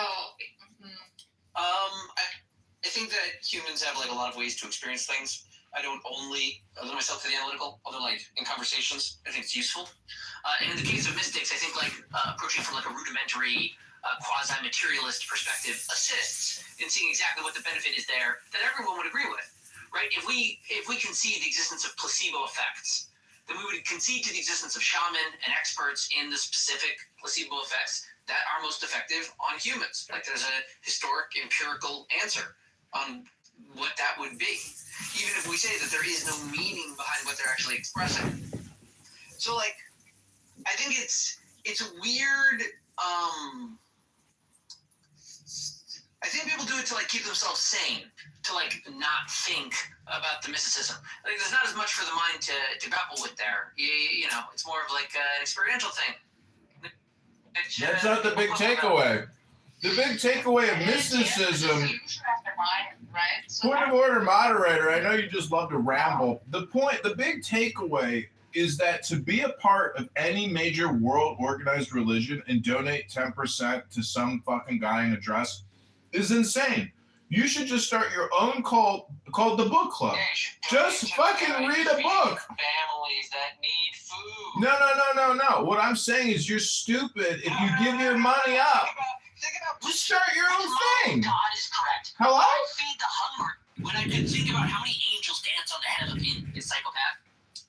I think that humans have like a lot of ways to experience things. I don't only limit myself to the analytical, although like in conversations, I think it's useful. And in the case of mystics, I think like approaching from like a rudimentary quasi-materialist perspective assists in seeing exactly what the benefit is there that everyone would agree with, right? If we concede the existence of placebo effects, then we would concede to the existence of shaman and experts in the specific placebo effects that are most effective on humans. Like there's a historic empirical answer on what that would be, even if we say that there is no meaning behind what they're actually expressing. So like, I think it's a weird, I think people do it to like keep themselves sane, to like not think about the mysticism. Like there's not as much for the mind to grapple with there. You know, it's more of like an experiential thing. That's not the big takeaway. The big takeaway of mysticism. Point of order, moderator. I know you just love to ramble. The big takeaway is that to be a part of any major world organized religion and donate 10% to some fucking guy in a dress is insane. You should just start your own cult called the Book Club. Just fucking read a book. Families that need food. No. What I'm saying is you're stupid if you give your money up. Just start your own thing. God is correct. Hello? I feed the hungry when I could think about how many angels dance on the head of a pin. You psychopath.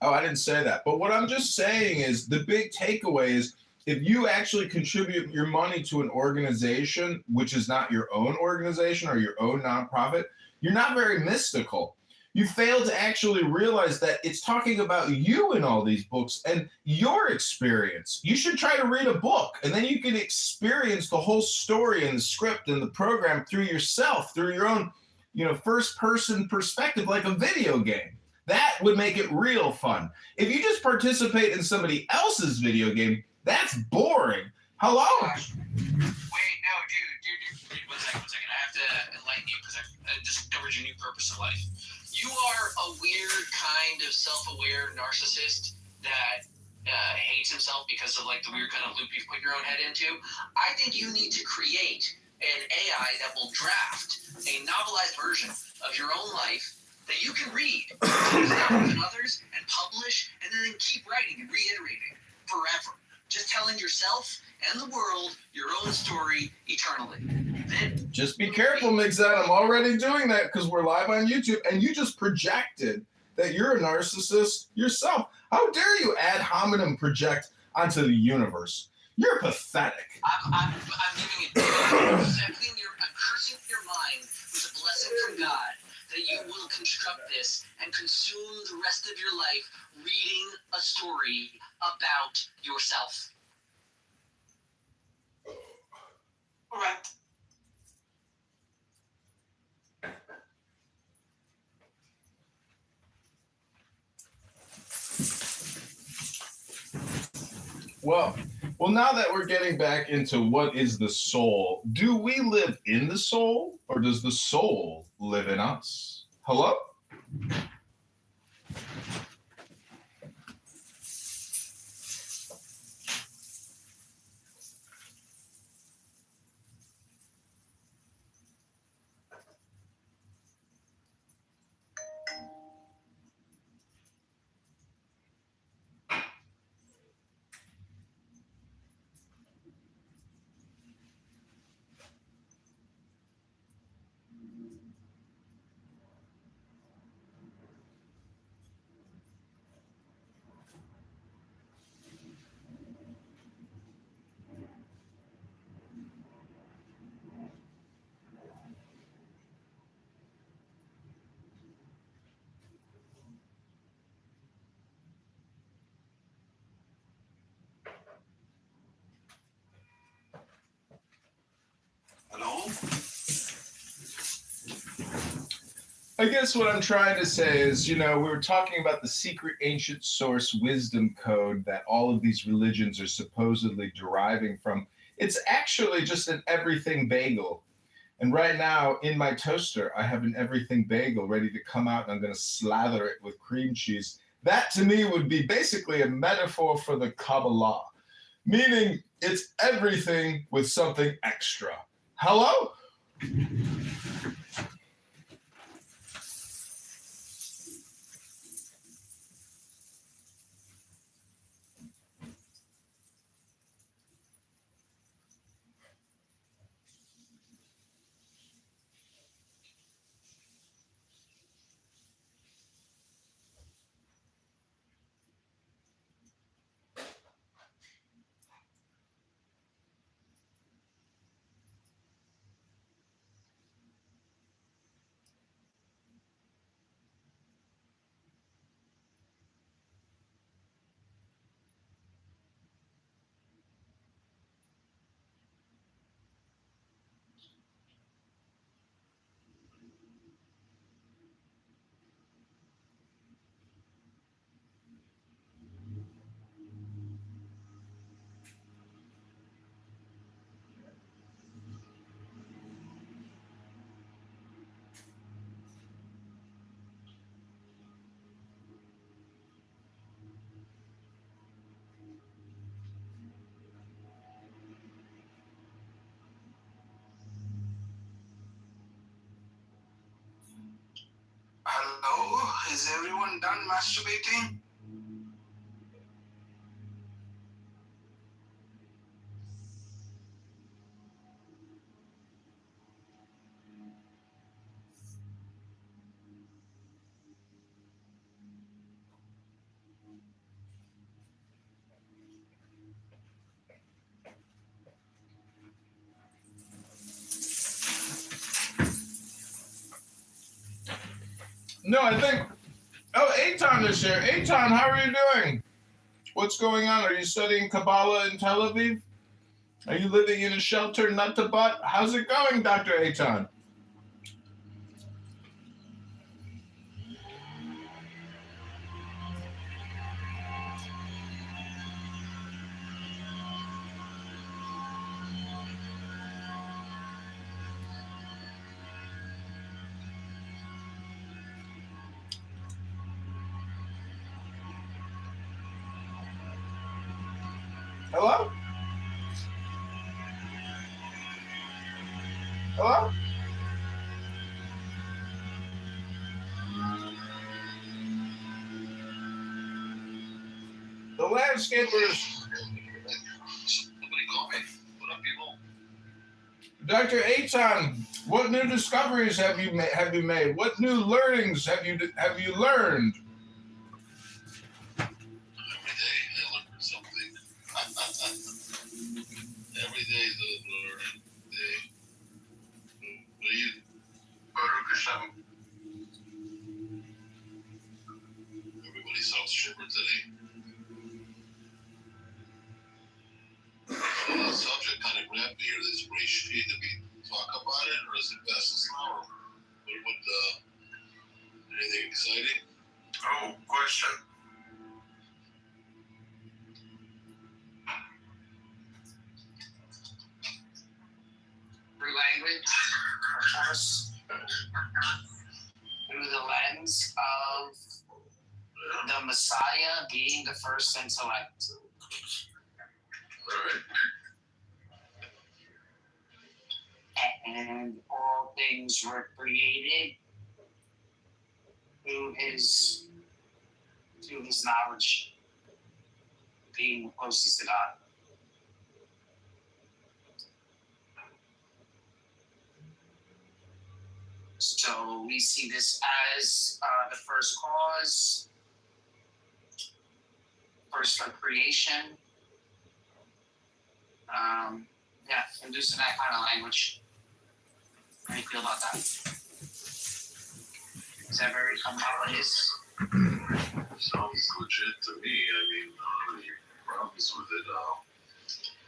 Oh, I didn't say that. But what I'm just saying is the big takeaway is if you actually contribute your money to an organization, which is not your own organization or your own nonprofit, you're not very mystical. You fail to actually realize that it's talking about you in all these books and your experience. You should try to read a book, and then you can experience the whole story and the script and the program through yourself, through your own, first-person perspective, like a video game. That would make it real fun. If you just participate in somebody else's video game, that's boring. Hello? Wait, no, dude. One second. I have to enlighten you because I discovered your new purpose in life. You are a weird kind of self-aware narcissist that hates himself because of like the weird kind of loop you've put your own head into. I think you need to create an AI that will draft a novelized version of your own life that you can read to others and publish and then keep writing and reiterating forever. Just telling yourself and the world your own story eternally. Then just be careful, Mixed-Ed. I'm already doing that because we're live on YouTube, and you just projected that you're a narcissist yourself. How dare you ad hominem project onto the universe? You're pathetic. I'm giving it to you. I'm cursing your mind with a blessing from God that you will construct this and consume the rest of your life reading a story about yourself. All right. Well, now that we're getting back into what is the soul, do we live in the soul or does the soul live in us? Hello? I guess what I'm trying to say is, we were talking about the secret ancient source wisdom code that all of these religions are supposedly deriving from. It's actually just an everything bagel. And right now in my toaster, I have an everything bagel ready to come out, and I'm going to slather it with cream cheese. That to me would be basically a metaphor for the Kabbalah, meaning it's everything with something extra. Hello? Hello? Is everyone done masturbating? No, I think. Oh, Eitan is here. Eitan, how are you doing? What's going on? Are you studying Kabbalah in Tel Aviv? Are you living in a shelter, nut to butt? How's it going, Dr. Eitan? Hello? Hello? The landscapers. Somebody call me. What up, people? Dr. Eitan, what new discoveries have you made? What new learnings have you learned? Every day I learn something. Every day is a learning day. What do you? Baruch Hashem. Everybody sounds chipper today. The subject kind of grabbed me here. This race. Did we talk about it, or is it best as now? Anything exciting? Oh, question. Through language, of course, through the lens of the Messiah being the first intellect. All right. And all things were created through his knowledge, being closest to God. So we see this as the first cause, first for creation. And using that kind of language. How do you feel about that? Is that very Kabbalist? Sounds legit to me. I mean, I don't have any problems with it.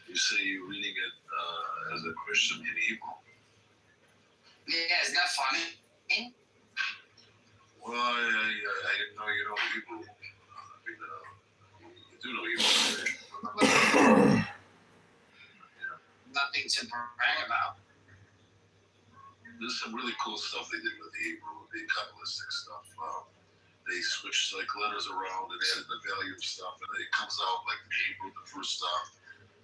You say you're reading it as a Christian in Hebrew. Yeah, isn't that funny? Well, I didn't know you know Hebrew. You do know Hebrew. Nothing to brag about. There's some really cool stuff they did with the Hebrew, the Kabbalistic stuff. They switched like letters around and added the value of stuff, and it comes out like the Hebrew, the first stuff.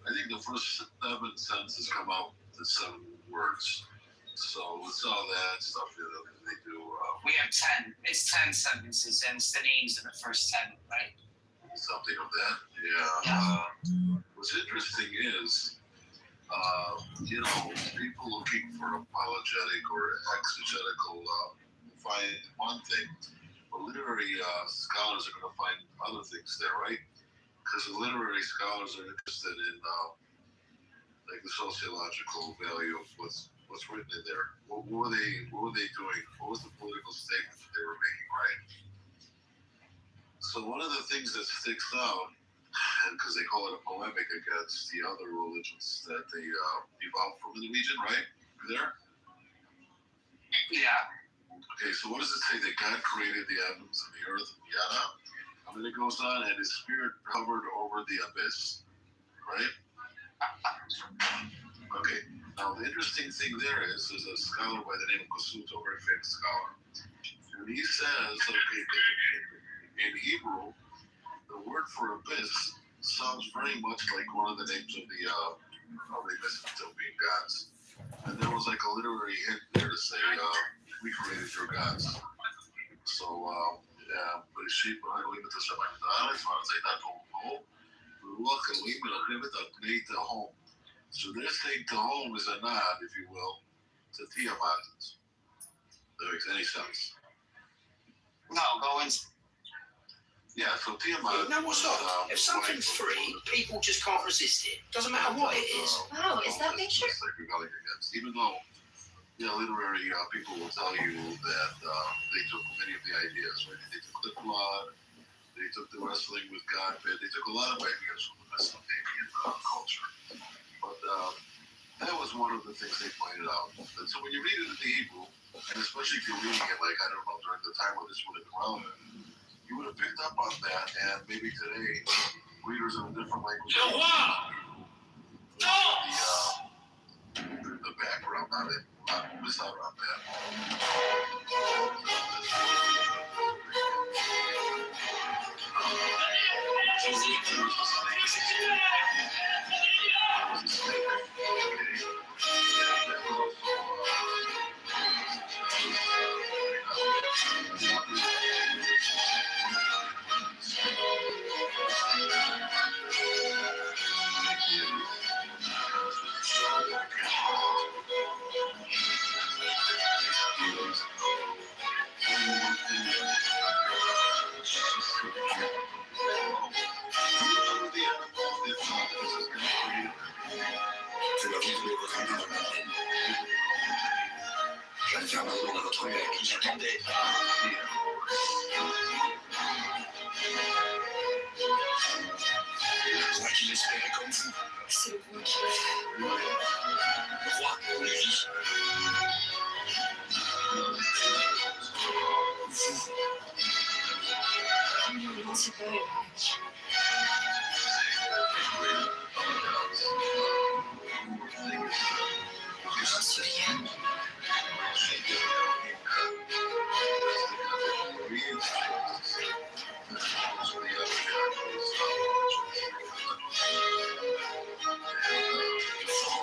I think the first 7 sentences come out to 7 words. So it's all that stuff they do. We have 10. It's 10 sentences, and it's the names in the first 10, right? Something of that. Yeah. What's interesting is, people looking for apologetic or exegetical find one thing, but literary scholars are going to find other things there, right? Because the literary scholars are interested in like the sociological value of what's written in there. What were they doing? What was the political statement that they were making, right? So one of the things that sticks out, and because they call it a polemic against the other religions that they evolved from in the region, right? You there? Yeah. Okay, so what does it say? That God created the heavens and the earth and yada? And then it goes on, and his spirit hovered over the abyss, right? Okay, now the interesting thing there is, there's a scholar by the name of Kitover, a very famous scholar, and he says, okay, in Hebrew, the word for abyss sounds very much like one of the names of the Mesopotamian gods. And there was like a literary hint there to say, we created your gods. So, בראשית ברא אלוהים את השמיים ואת הארץ, והארץ הייתה תוהו, ורוח אלוהים מרחבת על פני תהום. So they're saying Tahom is a nod, if you will, to Tiamat. That makes any sense. No, go in. Yeah, so Tiamat. No, what's up? If something's free, people just can't resist it. Doesn't matter what it is. Oh, is that picture? Like rebelling against. Even though, literary people will tell you that they took many of the ideas, right? They took the flood, they took the wrestling with God, they took a lot of ideas from the Mesopotamian culture. But that was one of the things they pointed out. And so when you read it in the Hebrew, and especially if you're reading it, like, I don't know, during the time where this would have been relevant, you would have picked up on that, and maybe today, readers in a different language. The background on it, miss out on that. J'allais faire un dans votre bec, j'attendais. Je crois qu'il espérait comme vous. C'est le roi qui l'a fait. Le roi, Lévi. Non, c'est pas vrai. J'en sais rien.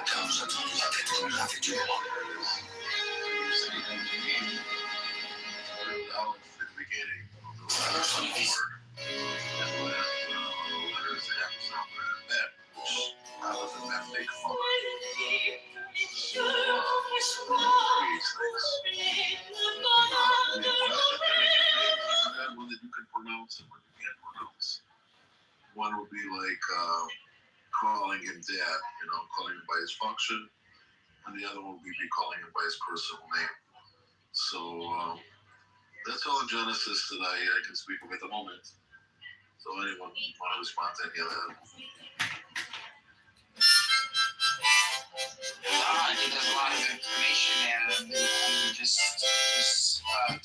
Car j'attendais la tête comme l'avait du roi. One that you can pronounce and one you can't pronounce. One would be like calling him dad, calling him by his function, and the other one would be calling him by his personal name. So that's all in Genesis that I can speak of at the moment. So anyone want to respond to any of that? I think there's a lot of information there, and just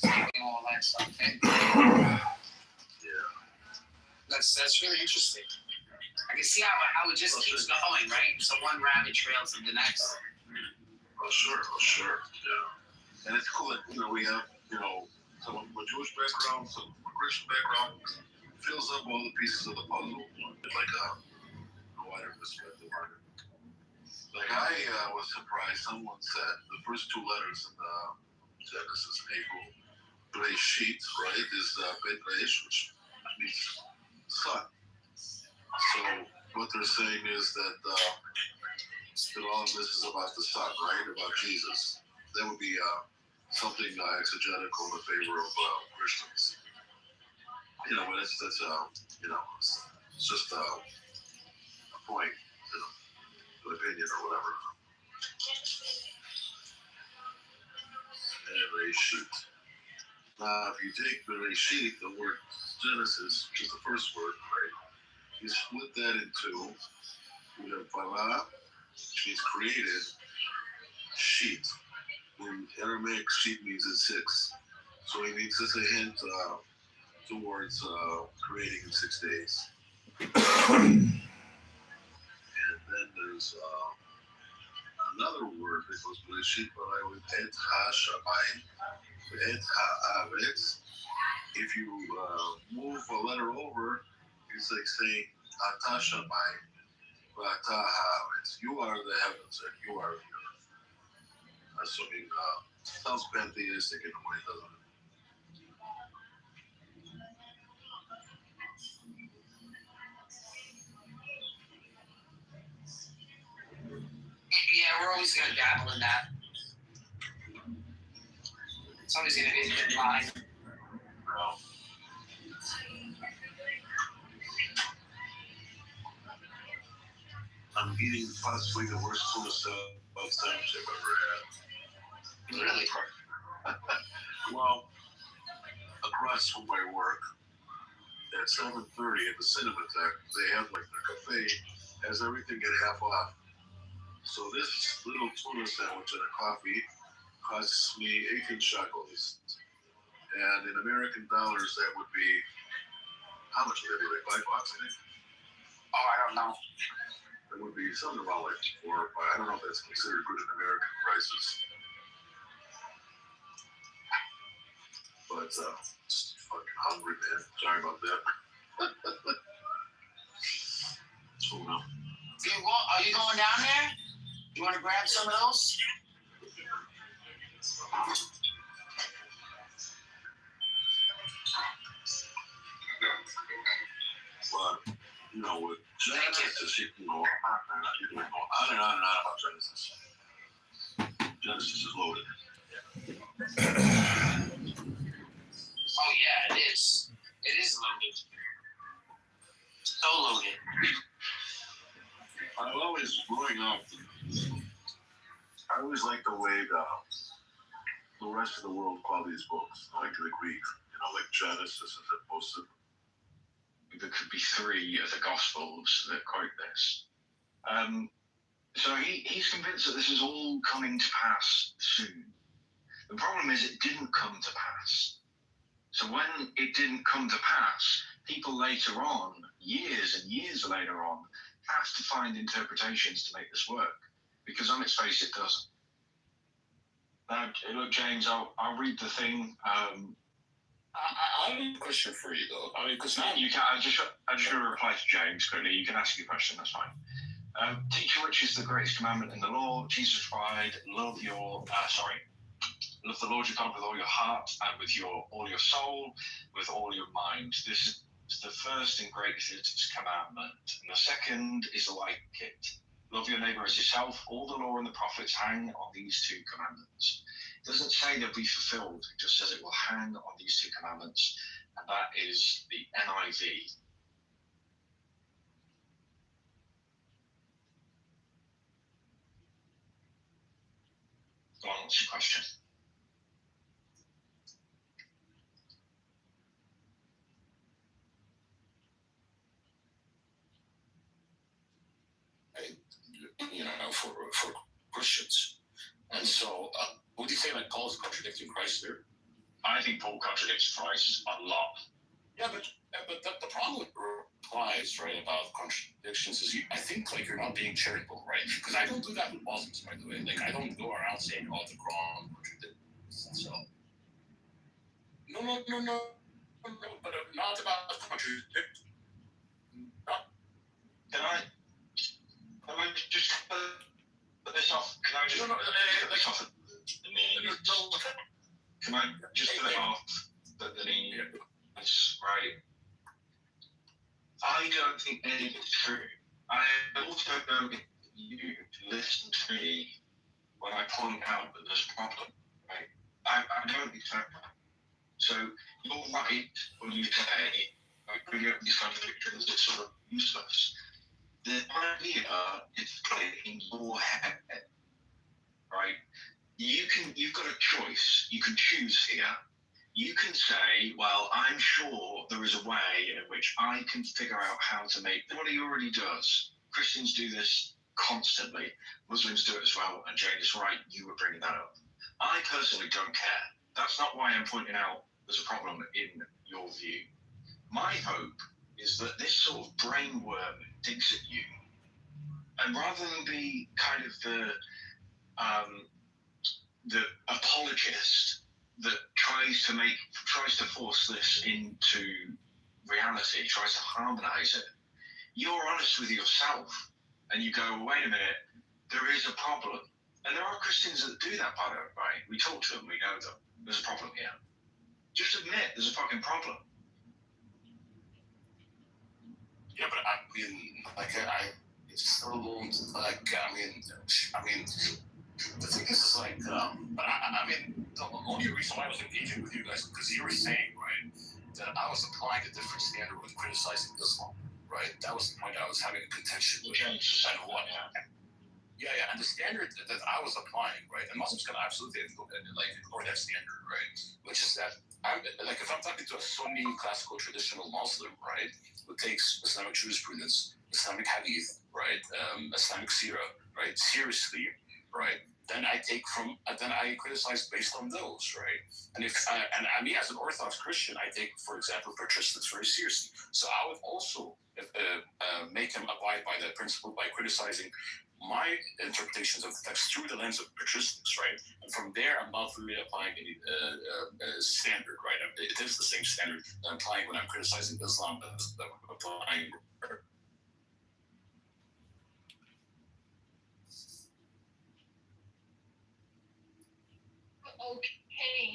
taking all that stuff in. that's really interesting. I can see how it just keeps going, right? So one rabbit trail to the next. Oh, sure. Yeah. And it's cool that, we have, someone from a Jewish background, someone from a Christian background, fills up all the pieces of the puzzle, like a wider perspective on it. Like I was surprised, someone said the first two letters in the Genesis and April, Bereshit, right, is Bet Resh, which means sun. So what they're saying is that all of this is about the son, right? About Jesus. That would be something exegetical in the favor of Christians. But that's it's just a point, an opinion or whatever. Bereshit. Now, if you take Bereshit, the word Genesis, which is the first word, right? You split that in two. You have bara, which means created, sheet. In Aramaic, sheet means in six. So it means it's a hint towards creating in 6 days. And then there's another word that goes with sheet, but I would et ha-shamayim, et ha-aretz. If you move a letter over, it's like saying ata shamayim, ata haaretz. You are the heavens and you are the earth. Assuming sounds pantheistic in a way, doesn't it? Yeah, we're always gonna dabble in that. It's always gonna be a good line. I'm eating possibly the worst full sandwich I've ever had. Really? Well, across from my work, at 7:30 at the Cinematheque, they have like the cafe has everything at half off. So this little tuna sandwich and a coffee costs me 18 shekels. And in American dollars, that would be, how much would that be, like $5, I think? Oh, I don't know. It would be something about like 4 or 5. I don't know if that's considered good in American prices. But just fucking hungry, man. Sorry about that. Tuna. Are you going down there? You want to grab some of those? But, with Genesis, you can go on and on about Genesis. Genesis is loaded. Oh, yeah, it is. It is loaded. So loaded. I always, growing up, I always liked the way the rest of the world called these books, like the Greek, like Genesis as opposed to. There could be 3 of the Gospels that quote this. So he's convinced that this is all coming to pass soon. The problem is it didn't come to pass. So when it didn't come to pass, people later on, years and years later on, have to find interpretations to make this work. Because on its face, it doesn't. Now, look, James, I'll read the thing. I have a question for you, though. I mean, because you can. I just going to reply to James quickly. You can ask your question. That's fine. Teacher, which is the greatest commandment in the law? Jesus replied, love the Lord your God with all your heart and with all your soul, with all your mind. This is the first and greatest commandment. And the second is like it. Love your neighbor as yourself. All the law and the prophets hang on these 2 commandments. It doesn't say they'll be fulfilled. It just says it will hang on these 2 commandments. And that is the NIV. Go on, what's your question? For Christians. And so, would you say that Paul's contradicting Christ there? I think Paul contradicts Christ a lot. Yeah, but the problem with replies, right, about contradictions is I think like you're not being charitable, right? Because I don't do that with Muslims, by the way. Like I don't go around saying all the Quran contradicts. So no, but not about contradiction. Can I just put this off? Can I just put this off? Can I just put it off that the needs, right? I don't think any of it's true. I also don't think you listen to me when I point out that there's a problem, right? I don't think so. So you're right when you say, bring up these contradictions, it's sort of useless. The idea is clear in your head, right? You've got a choice. You can choose here. You can say, well, I'm sure there is a way in which I can figure out how to make what he already does. Christians do this constantly. Muslims do it as well. And Jane is right. You were bringing that up. I personally don't care. That's not why I'm pointing out there's a problem in your view. My hope is that this sort of brain worm digs at you. And rather than be kind of the apologist that tries to force this into reality, tries to harmonize it, you're honest with yourself and you go, wait a minute, there is a problem. And there are Christians that do that, by the way. We talk to them, we know them. There's a problem here. Just admit there's a fucking problem. Yeah, but I mean, like, I still don't, like, I mean, the thing is like, but I mean, the only reason why I was engaging with you guys because you were saying, right, that I was applying a different standard with criticizing Islam, right? That was the point I was having a contention with. And what? Yeah, and the standard that I was applying, right, and Muslims can absolutely ignore that standard, right, which is that if I'm talking to a Sunni classical traditional Muslim, right, who takes Islamic jurisprudence, Islamic hadith, right, Islamic seerah, right, seriously, right, then I criticize based on those, right, and I mean as an Orthodox Christian, I take, for example, patristics very seriously, so I would also make him abide by that principle by criticizing my interpretations of the text through the lens of patristics, right? And from there, I'm not really applying any standard, right? It is the same standard that I'm applying when I'm criticizing Islam as I'm applying. Okay,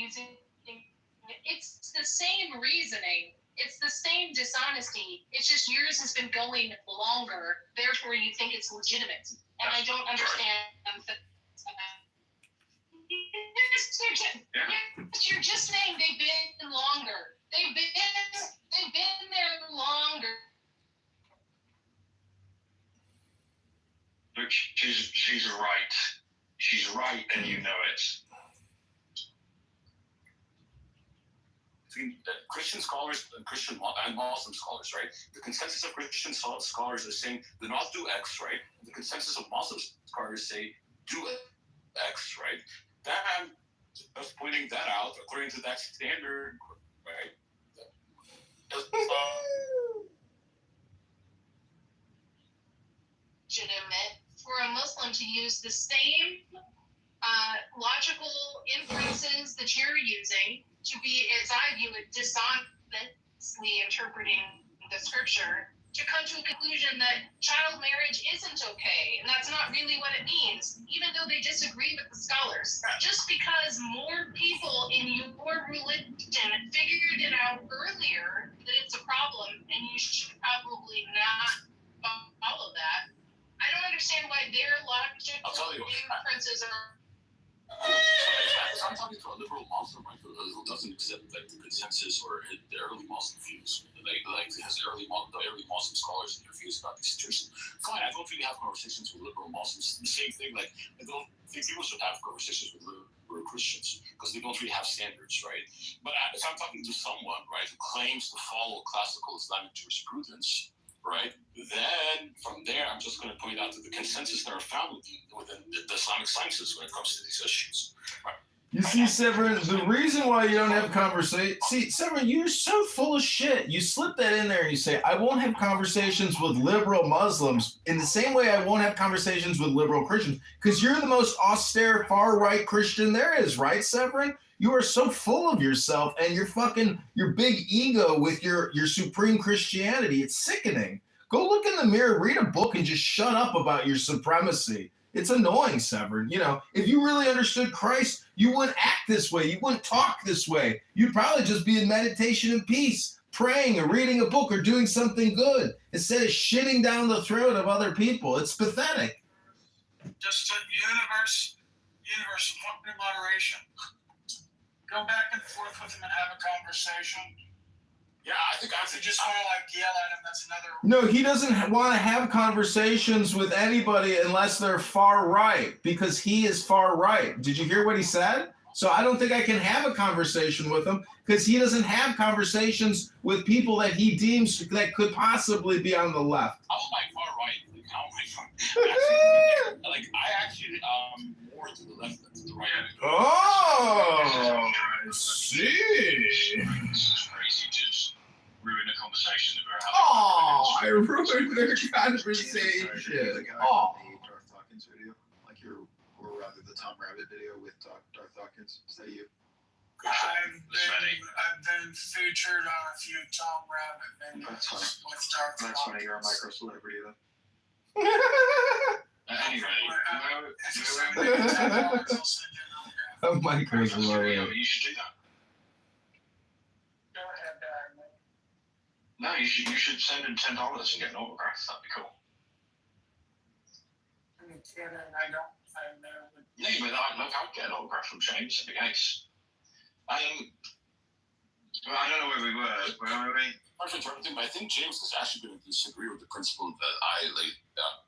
it's the same reasoning. It's the same dishonesty. It's just yours has been going longer. Therefore, you think it's legitimate. And I don't understand that. You're just saying they've been longer. They've been there longer. Look, she's right. She's right, and you know it. Between Christian scholars and Muslim scholars, right? The consensus of Christian scholars is saying do not do X, right? The consensus of Muslim scholars say do X, right? Then I'm just pointing that out according to that standard, right? Legitimate for a Muslim to use the same logical inferences that you're using to be, as I view it, dishonestly interpreting the scripture to come to a conclusion that child marriage isn't okay, and that's not really what it means, even though they disagree with the scholars. Just because more people in your religion figured it out earlier that it's a problem, and you should probably not follow that. I don't understand why their logical inferences are. I'm talking to a liberal Muslim, right, who doesn't accept like the consensus or the early Muslim views, like his the early Muslim scholars and their views about the situation. Fine, I don't really have conversations with liberal Muslims. The same thing, like I don't think people should have conversations with liberal Christians because they don't really have standards, right? But if I'm talking to someone, right, who claims to follow classical Islamic jurisprudence, right, then from there I'm just going to point out that the consensus that are found within the Islamic sciences when it comes to these issues. Right. You see, Severin, the reason why you don't have conversation. See, Severin, you're so full of shit. You slip that in there and you say, I won't have conversations with liberal Muslims in the same way I won't have conversations with liberal Christians, because you're the most austere, far-right Christian there is, right, Severin? You are so full of yourself and your big ego with your supreme Christianity. It's sickening. Go look in the mirror, read a book, and just shut up about your supremacy. It's annoying, Severin. You know, if you really understood Christ, you wouldn't act this way. You wouldn't talk this way. You'd probably just be in meditation and peace, praying or reading a book or doing something good instead of shitting down the throat of other people. It's pathetic. Just universe, in moderation. Go back and forth with him and have a conversation. Yeah, I think If you just want to like yell at him, that's another. No, he doesn't want to have conversations with anybody unless they're far right, because he is far right. Did you hear what he said? So I don't think I can have a conversation with him because he doesn't have conversations with people that he deems that could possibly be on the left. How am I far right? Like, how am I far? Actually, like I actually more to the left than to the right. Oh, I see. It's crazy to just ruin a conversation that we're having. Oh, I ruined their conversation. Oh. Darth Hawkins video, like or rather the Tom Rabbit video with Darth Hawkins. Is that you? I've been featured on a few Tom Rabbit videos That's funny. with Darth That's funny. You're a Hawkins. micro celebrity though. Anyway, If you send me $10, I'll send you an autograph. A micro's low. you should do that. Go ahead, Diamond. No, you should send him $10 and get an autograph. That'd be cool. I'm kidding. I don't. I never. Yeah, but look, I'll get an autograph from James in the case. Well, I don't know where we were. Where were we? Perfect, but I think James is actually going to disagree with the principle that I laid down.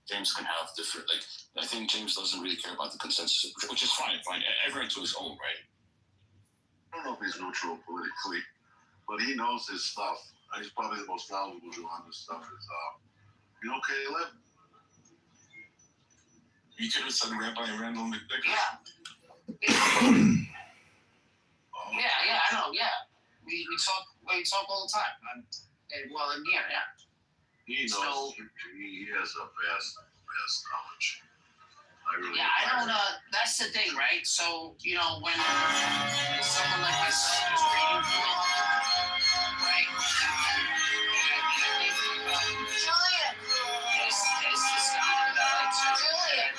James can have different, I think James doesn't really care about the consensus, which is fine. Everyone to his own, right? I don't know if he's neutral politically, but he knows his stuff. And he's probably the most knowledgeable Jew on this stuff. You know, Caleb? You could have said Rabbi Randall McDick. Yeah, I know. Yeah, we talk all the time. Yeah. He knows. So- he has a vast knowledge. I really. Yeah, I don't. That's the thing, right? So when someone like myself is reading for it, right? Julian. There's this guy that I like to Julian.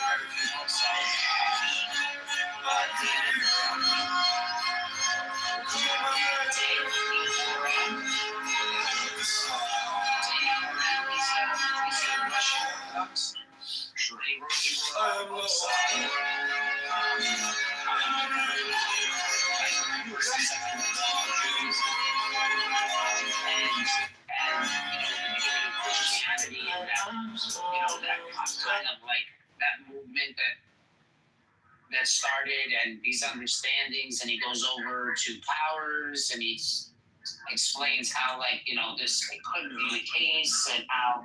Sure. He wrote a book. Kind of like that movement that started, and these understandings, and he goes over to powers, and he explains how this couldn't be the case, and how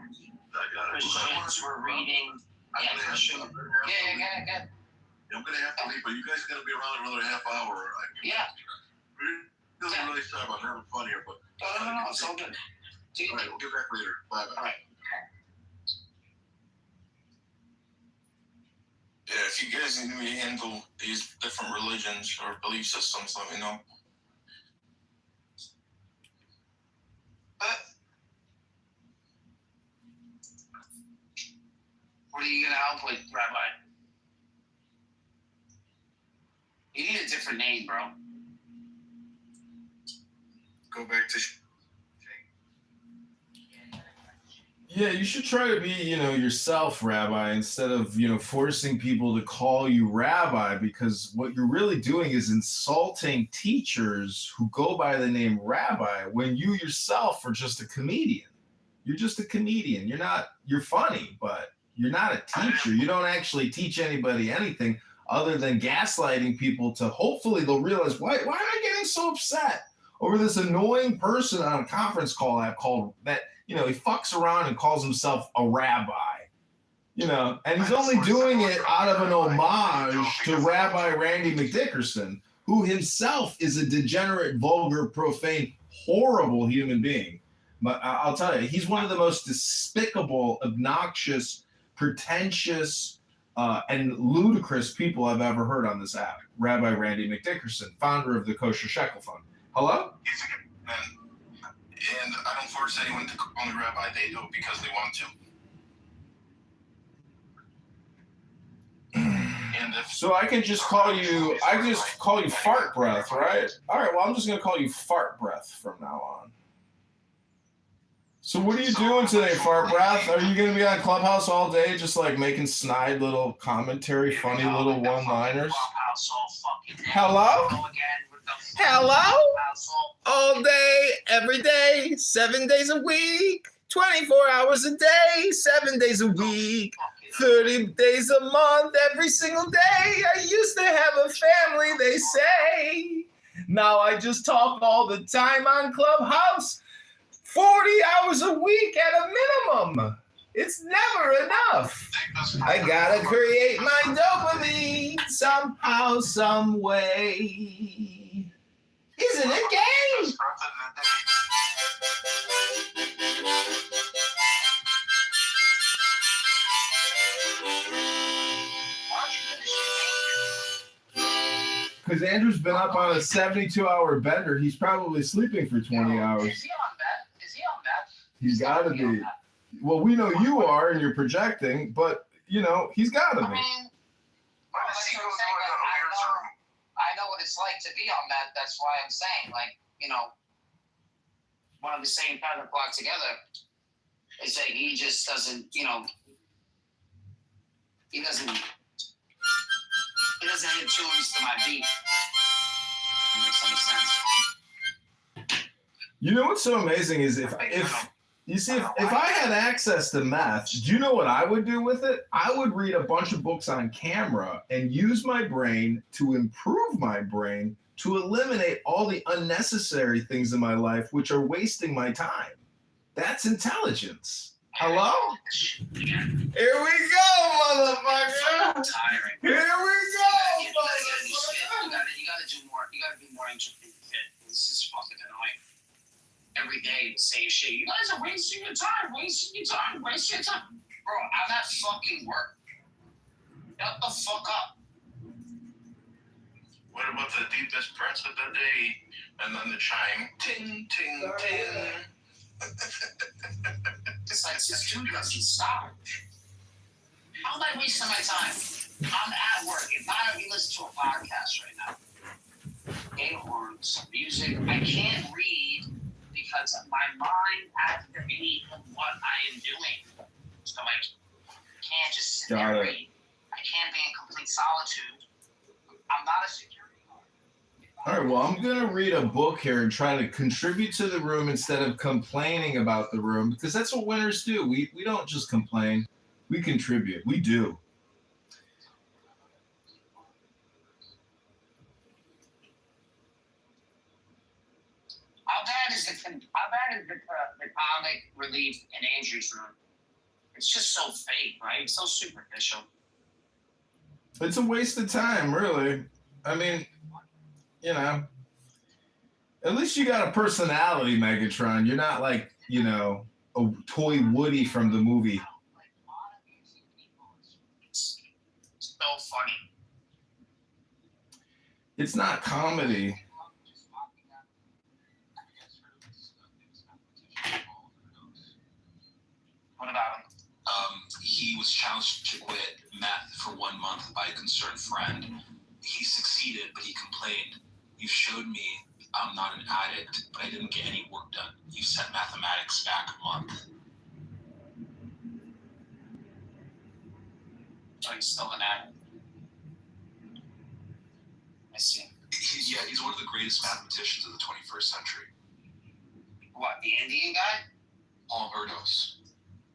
Christians were reading. Yeah, Christian. Yeah. I'm gonna have to leave, but you guys are gonna be around another half hour. Yeah. Really sorry about having fun here, but. No, it's all good. All right, we'll get back later. Bye. All right. Yeah, if you guys need me to handle these different religions or belief systems, let me know. What are you gonna help with, Rabbi? You need a different name, bro. Go back to. Yeah, you should try to be, yourself, Rabbi, instead of, forcing people to call you Rabbi, because what you're really doing is insulting teachers who go by the name Rabbi when you yourself are just a comedian. You're just a comedian. You're funny, but you're not a teacher. You don't actually teach anybody anything other than gaslighting people to hopefully they'll realize, why am I getting so upset over this annoying person on a conference call app called that, he fucks around and calls himself a rabbi. You know, and he's only doing it out of an homage to Rabbi Randy McDickerson, who himself is a degenerate, vulgar, profane, horrible human being. But I'll tell you, he's one of the most despicable, obnoxious, pretentious, and ludicrous people I've ever heard on this app. Rabbi Randy McDickerson, founder of the Kosher Shekel Fund. Hello? And I don't force anyone to call me rabbi. They do it because they want to. And so I can just call you, Fart Breath, right? All right, well, I'm just going to call you Fart Breath from now on. So what are you doing today, Fart Breath? Are you going to be on Clubhouse all day just like making snide little commentary, funny little one-liners? Hello? Hello? All day, every day, 7 days a week, 24 hours a day, 7 days a week, 30 days a month, every single day. I used to have a family, they say. Now I just talk all the time on Clubhouse, 40 hours a week at a minimum. It's never enough. I gotta create my dopamine somehow, some way. Isn't it gay? Because Andrew's been up on a 72-hour bender. He's probably sleeping for 20 hours. Is he on that? He's got to be. Well, we know you are, and you're projecting, but, you know, he's got to be. I know what it's like to be on that. That's why I'm saying, like, you know, one of the same pattern flock together is that he just doesn't, you know, he doesn't hit tunes to my beat. That makes any sense. You know what's so amazing is if I had access to math, do you know what I would do with it? I would read a bunch of books on camera and use my brain to improve my brain to eliminate all the unnecessary things in my life which are wasting my time. That's intelligence. Hello? Here we go, motherfucker. Here we go, motherfucker. You gotta do more. You gotta be more interesting. This is fucking annoying. Every day the same shit. You guys are wasting your time. Wasting your time. Bro, I'm at fucking work. Shut the fuck up. what about the deepest breaths of the day? And then the chime. Ting, ting, ting. It's like this dude doesn't stop. How am I wasting my time? I'm at work. If not, I'd be listening to a podcast right now. Game horns, music. I can't read because my mind has to be in what I am doing. So I can't just sit there and read. I can't be in complete solitude. I'm not a security guard. All right, well, I'm going to read a book here and try to contribute to the room instead of complaining about the room, because that's what winners do. We don't just complain. We contribute. We do. How bad is the comic relief in Andrew's room? It's just so fake, right? It's so superficial. It's a waste of time, really. I mean, you know, at least you got a personality, Megatron. You're not like, you know, a toy Woody from the movie. It's so funny. It's not comedy. What about him? He was challenged to quit math for 1 month by a concerned friend. He succeeded, but he complained. You showed me I'm not an addict, but I didn't get any work done. You set mathematics back a month. So he's still an addict. I see. He's one of the greatest mathematicians of the 21st century. What, the Indian guy? Paul Verdos.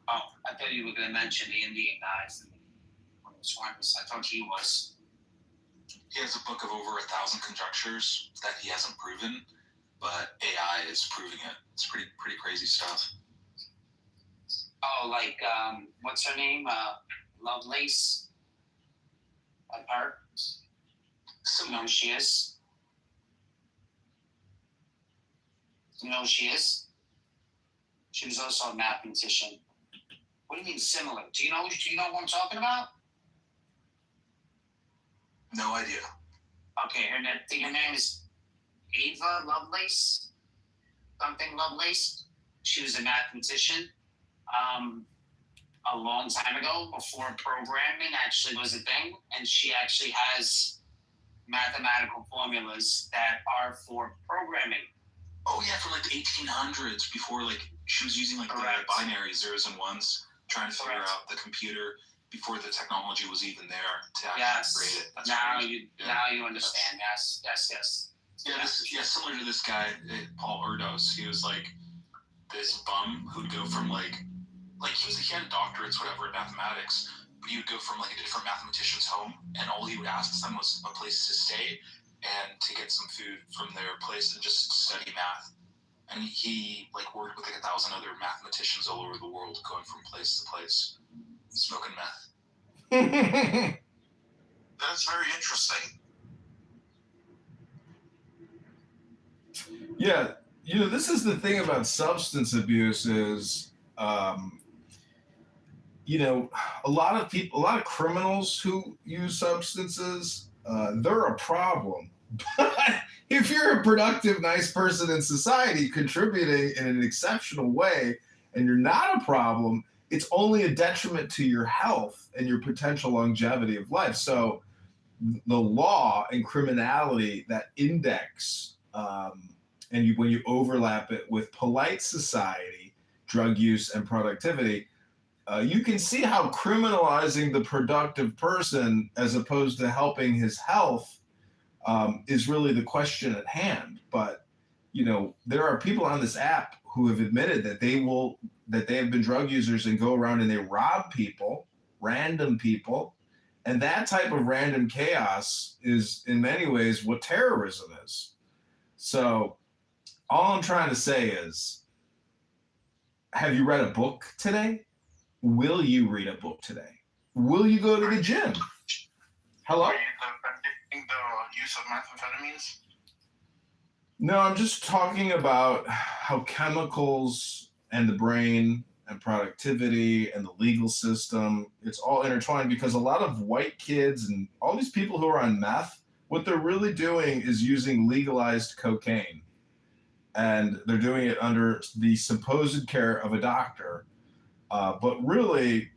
Oh, I thought you were going to mention the Indian guys. I thought he was. He has a book of over 1,000 conjectures that he hasn't proven, but AI is proving it. It's pretty crazy stuff. Oh, like what's her name? Lovelace. Like her. You know who she is? You know who she is? She was also a mathematician. What do you mean similar? Do you know what I'm talking about? No idea. Okay, her name is Ava Lovelace. Something Lovelace. She was a mathematician a long time ago, before programming actually was a thing, and she actually has mathematical formulas that are for programming. Oh yeah, from like the 1800s, before like she was using like the binary zeros and ones, trying to figure out the computer before the technology was even there to actually create it. That's now you understand. Yes. Yeah, similar to this guy, Paul Erdos. He was like this bum who'd go from like he had doctorates, whatever, in mathematics, but he would go from like a different mathematician's home, and all he would ask them was a place to stay and to get some food from their place and just study math. And he like worked with like 1,000 other mathematicians all over the world, going from place to place, smoking meth. That's very interesting. Yeah, this is the thing about substance abuse is, a lot of criminals who use substances, they're a problem. But if you're a productive, nice person in society, contributing in an exceptional way, and you're not a problem, it's only a detriment to your health and your potential longevity of life. So the law and criminality that index, when you overlap it with polite society, drug use and productivity, you can see how criminalizing the productive person as opposed to helping his health is really the question at hand. But there are people on this app who have admitted that they have been drug users and go around and they rob people, random people, and that type of random chaos is in many ways what terrorism is. So all I'm trying to say is, have you read a book today? Will you read a book today? Will you go to the gym? Hello? Are you predicting the use of methamphetamines? No, I'm just talking about how chemicals and the brain and productivity and the legal system, it's all intertwined, because a lot of white kids and all these people who are on meth, what they're really doing is using legalized cocaine. And they're doing it under the supposed care of a doctor. But really,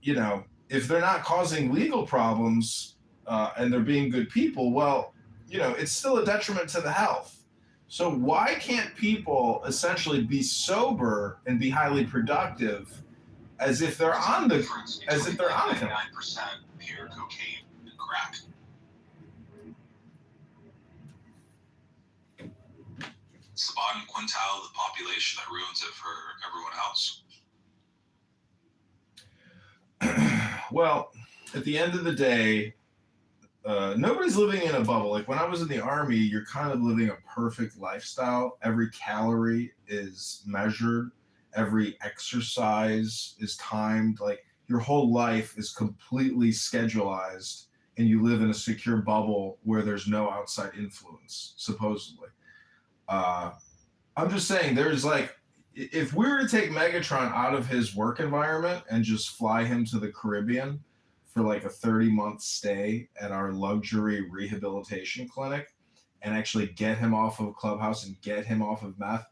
if they're not causing legal problems and they're being good people, well, it's still a detriment to the health. So why can't people essentially be sober and be highly productive as if they're on the 99% pure cocaine and crack. It's the bottom quintile of the population that ruins it for everyone else. Well, at the end of the day, nobody's living in a bubble. Like when I was in the Army, you're kind of living a perfect lifestyle. Every calorie is measured. Every exercise is timed. Like your whole life is completely schedulized, and you live in a secure bubble where there's no outside influence, supposedly. I'm just saying, there's like, if we were to take Megatron out of his work environment and just fly him to the Caribbean for like a 30-month stay at our luxury rehabilitation clinic and actually get him off of Clubhouse and get him off of meth,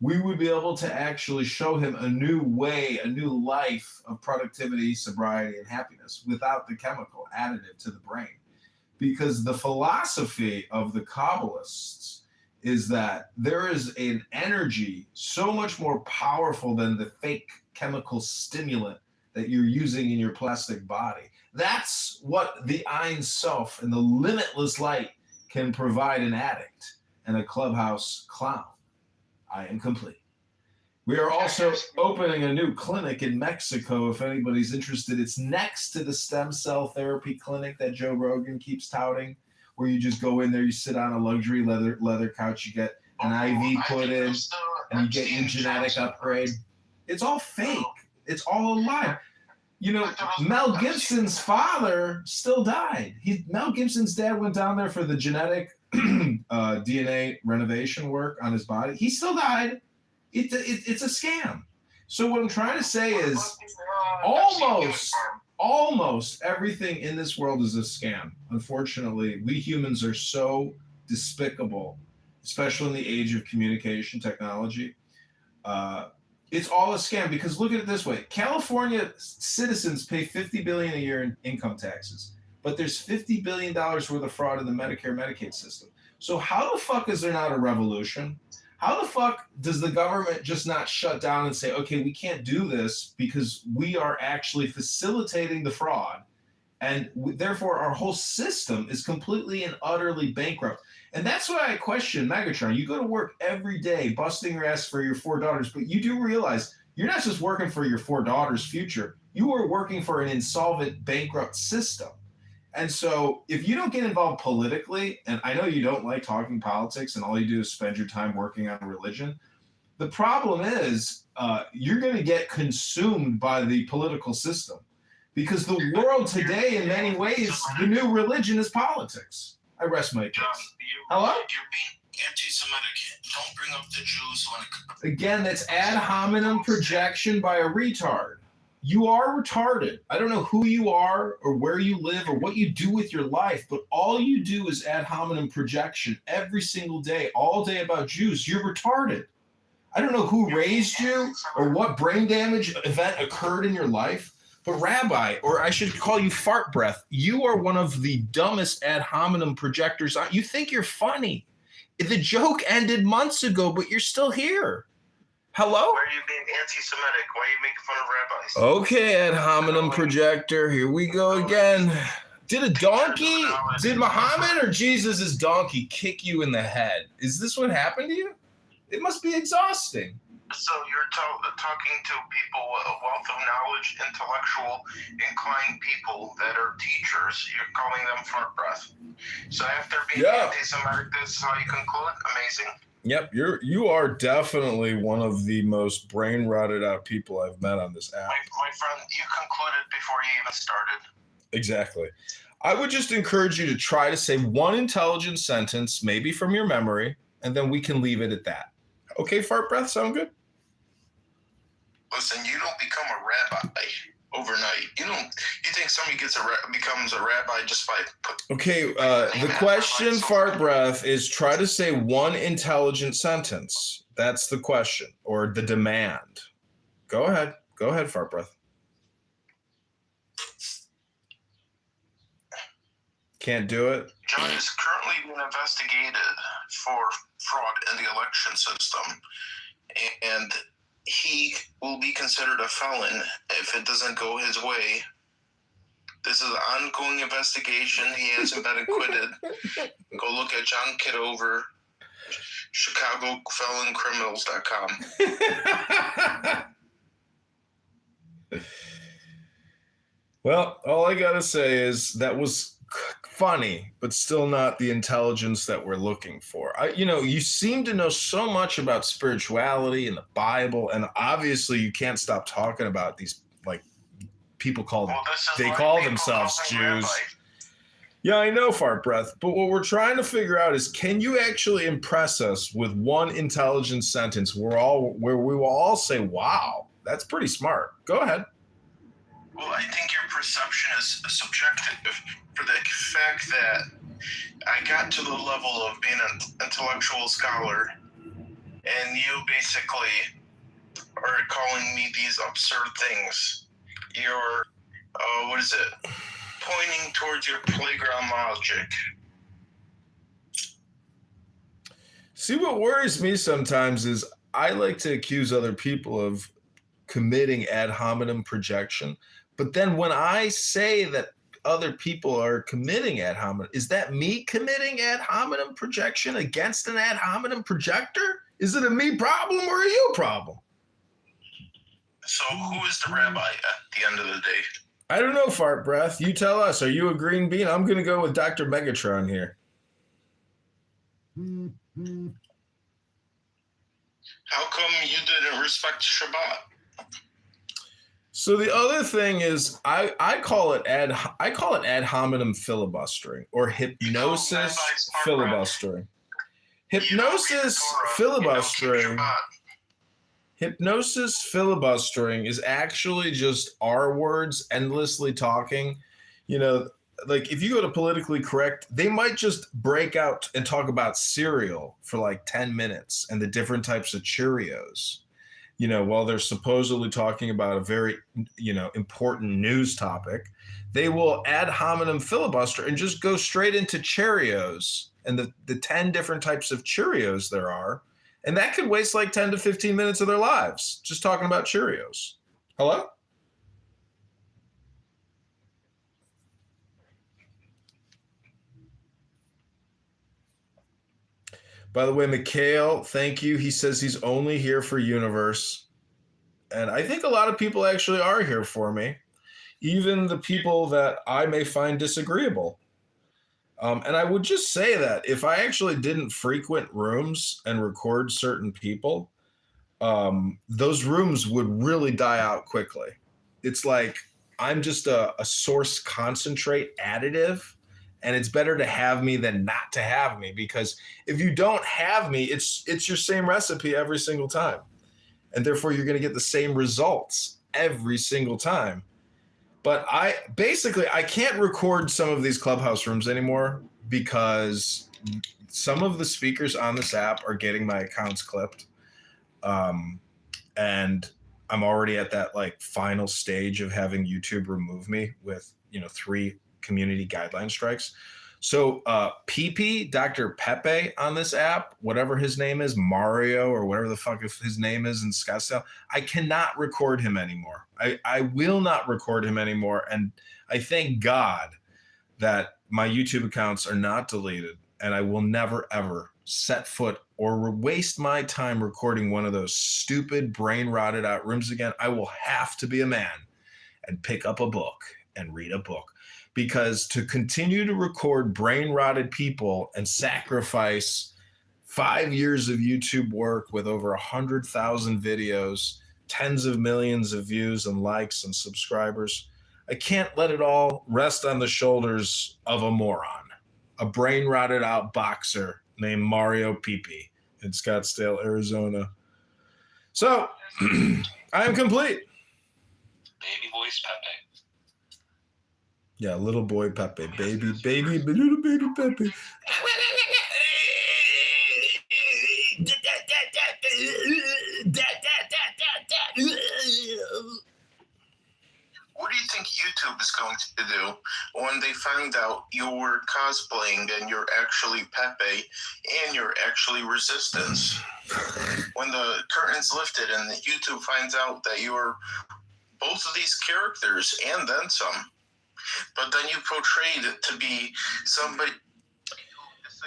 we would be able to actually show him a new way, a new life of productivity, sobriety, and happiness without the chemical additive to the brain. Because the philosophy of the Kabbalists is that there is an energy so much more powerful than the fake chemical stimulant that you're using in your plastic body. That's what the Ein Sof and the limitless light can provide an addict and a Clubhouse clown. I am complete. We are also opening a new clinic in Mexico if anybody's interested. It's next to the stem cell therapy clinic that Joe Rogan keeps touting, where you just go in there, you sit on a luxury leather couch, you get an IV put in, and you get your genetic upgrade. It's all fake. It's all a lie. You know, Mel Gibson's father still died. Mel Gibson's dad went down there for the genetic DNA renovation work on his body. He still died. It's a scam. So what I'm trying to say is almost everything in this world is a scam. Unfortunately, we humans are so despicable, especially in the age of communication technology. It's all a scam because look at it this way. California citizens pay $50 billion a year in income taxes, but there's $50 billion worth of fraud in the Medicare Medicaid system. So how the fuck is there not a revolution? How the fuck does the government just not shut down and say, okay, we can't do this because we are actually facilitating the fraud, and therefore our whole system is completely and utterly bankrupt. And that's why I question Megatron. You go to work every day busting your ass for your 4 daughters, but you do realize you're not just working for your 4 daughters' future. You are working for an insolvent, bankrupt system. And so if you don't get involved politically, and I know you don't like talking politics and all you do is spend your time working on religion, the problem is you're going to get consumed by the political system. Because the world today, in many ways, the new religion is politics. I rest my case. Hello? You're being anti-Semitic. Don't bring up the Jews when it... Again, that's ad hominem projection by a retard. You are retarded. I don't know who you are or where you live or what you do with your life, but all you do is ad hominem projection every single day, all day about Jews. You're retarded. I don't know who raised you or what brain damage event occurred in your life. But Rabbi, or I should call you Fart Breath, you are one of the dumbest ad hominem projectors. You think you're funny. The joke ended months ago, but you're still here. Hello? Why are you being anti-Semitic? Why are you making fun of rabbis? Okay, ad hominem projector. Here we go again. Did Muhammad or Jesus' donkey kick you in the head? Is this what happened to you? It must be exhausting. So you're talking to people with a wealth of knowledge, intellectual, inclined people that are teachers. You're calling them fart breath. So after being anti-Semitic, this is how you conclude? Amazing. Yep, you are definitely one of the most brain rotted out people I've met on this app. My friend, you concluded before you even started. Exactly. I would just encourage you to try to say one intelligent sentence, maybe from your memory, and then we can leave it at that. Okay, Fart Breath, sound good? Listen, you don't become a rabbi overnight. You think somebody becomes a rabbi just by Okay, the question, Fart Breath, is try to say one intelligent sentence. That's the question, or the demand. Go ahead, Fart Breath. Can't do it? John is currently being investigated for fraud in the election system, and he will be considered a felon if it doesn't go his way. This is an ongoing investigation. He hasn't been acquitted. Go look at John Kitover, ChicagoFelonCriminals.com. Well, all I gotta say is that was funny, but still not the intelligence that we're looking for. You seem to know so much about spirituality and the Bible, and obviously you can't stop talking about these people call themselves Jews. Yeah, I know, Fart Breath, but what we're trying to figure out is, can you actually impress us with one intelligent sentence where we will all say, wow, that's pretty smart. Go ahead. Well, I think your perception is subjective for the fact that I got to the level of being an intellectual scholar, and you basically are calling me these absurd things. You're, pointing towards your playground logic. See, what worries me sometimes is I like to accuse other people of committing ad hominem projection. But then when I say that other people are committing ad hominem, is that me committing ad hominem projection against an ad hominem projector? Is it a me problem or a you problem? So who is the rabbi at the end of the day? I don't know, Fart Breath. You tell us. Are you a green bean? I'm going to go with Dr. Megatron here. How come you didn't respect Shabbat? So the other thing is, I call it ad hominem filibustering or hypnosis filibustering. Hypnosis filibustering is actually just R words endlessly talking. You know, like if you go to politically correct, they might just break out and talk about cereal for like 10 minutes and the different types of Cheerios. You know, while they're supposedly talking about a very, important news topic, they will ad hominem filibuster and just go straight into Cheerios and the 10 different types of Cheerios there are. And that could waste like 10 to 15 minutes of their lives just talking about Cheerios. Hello? By the way, Mikhail, thank you. He says he's only here for Universe. And I think a lot of people actually are here for me, even the people that I may find disagreeable. And I would just say that if I actually didn't frequent rooms and record certain people, those rooms would really die out quickly. It's like I'm just a source concentrate additive, and it's better to have me than not to have me, because if you don't have me, it's your same recipe every single time. And therefore you're going to get the same results every single time. But I can't record some of these Clubhouse rooms anymore because some of the speakers on this app are getting my accounts clipped. And I'm already at that like final stage of having YouTube remove me with, 3 community guideline strikes. So PP, Dr. Pepe on this app, whatever his name is, Mario or whatever the fuck his name is in Scottsdale, I cannot record him anymore. I will not record him anymore. And I thank God that my YouTube accounts are not deleted, and I will never, ever set foot or waste my time recording one of those stupid brain rotted out rooms again. I will have to be a man and pick up a book and read a book. Because to continue to record brain rotted people and sacrifice 5 years of YouTube work with over 100,000 videos, tens of millions of views and likes and subscribers, I can't let it all rest on the shoulders of a moron, a brain rotted out boxer named Mario Pepe in Scottsdale, Arizona. So I am complete. Baby voice Pepe. Yeah, little boy Pepe, baby, little baby Pepe. What do you think YouTube is going to do when they find out you're cosplaying and you're actually Pepe and you're actually Resistance? When the curtain's lifted and YouTube finds out that you're both of these characters and then some, but then you portrayed it to be somebody.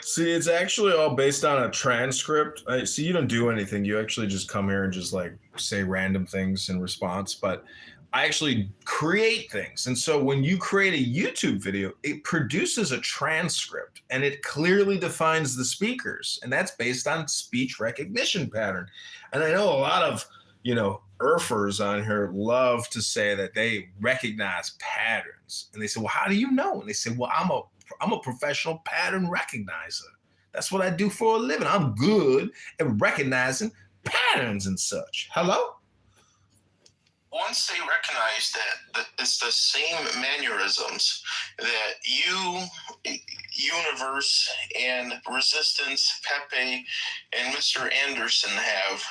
See, it's actually all based on a transcript. See, you don't do anything. You actually just come here and just like say random things in response. But I actually create things. And so when you create a YouTube video, it produces a transcript and it clearly defines the speakers. And that's based on speech recognition pattern. And I know a lot of, ERFers on here love to say that they recognize patterns. And they say, well, how do you know? And they say, well, I'm a professional pattern recognizer. That's what I do for a living. I'm good at recognizing patterns and such. Hello? Once they recognize that it's the same mannerisms that you, Universe, and Resistance, Pepe, and Mr. Anderson have,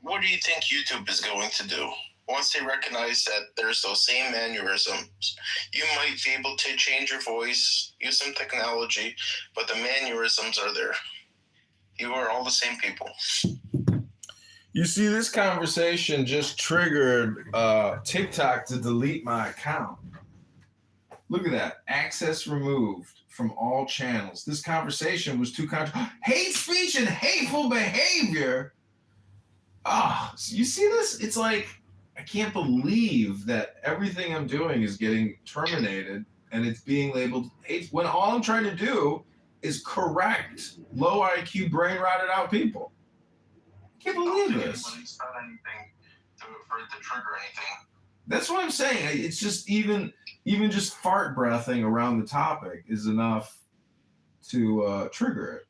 what do you think YouTube is going to do? Once they recognize that there's those same mannerisms, you might be able to change your voice, use some technology, but the mannerisms are there. You are all the same people. You see, this conversation just triggered TikTok to delete my account. Look at that. Access removed from all channels. This conversation was too hate speech and hateful behavior. You see this? It's like, I can't believe that everything I'm doing is getting terminated and it's being labeled hate when all I'm trying to do is correct low IQ, brain rotted out people. I can't believe this. It's not anything for it to trigger anything. That's what I'm saying. It's just even just fart breathing around the topic is enough to trigger it.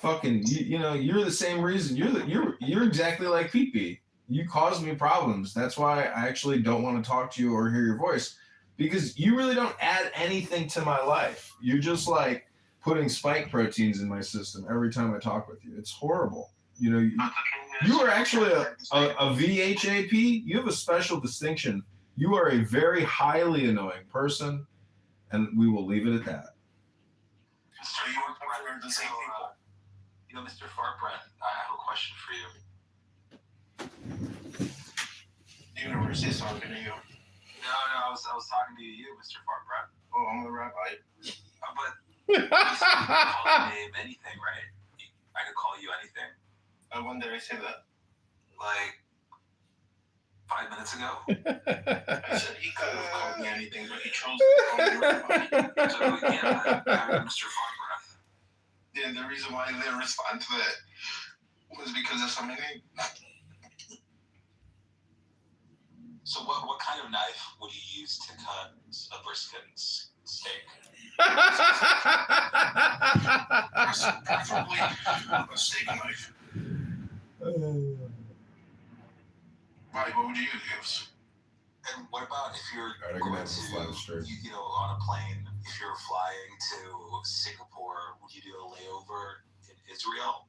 Fucking, you know, you're the same reason. You're exactly like Pee-Pee. You cause me problems. That's why I actually don't want to talk to you or hear your voice, because you really don't add anything to my life. You're just like putting spike proteins in my system every time I talk with you. It's horrible. You know, you are actually a VHAP. You have a special distinction. You are a very highly annoying person, and we will leave it at that. So you are the same people. You know, Mr. Farbrand, I have a question for you. The universe is talking to you. No, I was talking to you, Mr. Farbrand. Oh, I'm the rabbi. But you can call your name anything, right? I could call you anything. When did I say that? Like 5 minutes ago. I said he could have called me anything, but he chose to call me rabbi. So yeah, I'm Mr. Farbrand. Yeah, the reason why I didn't respond to that was because of something. So what kind of knife would you use to cut a brisket steak? Preferably a steak knife. Why? What would you use? And what about if you're Right, going to, you know, on a plane, if you're flying to Singapore, would you do a layover in Israel?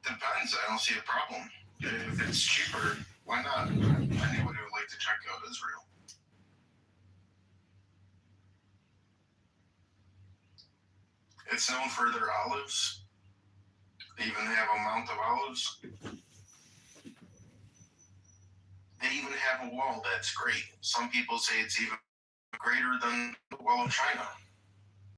Depends. I don't see a problem. If it's cheaper, why not? Anybody would like to check out Israel. It's known for their olives. They even have a mount of olives. They even have a wall that's great. Some people say it's even greater than the wall of China.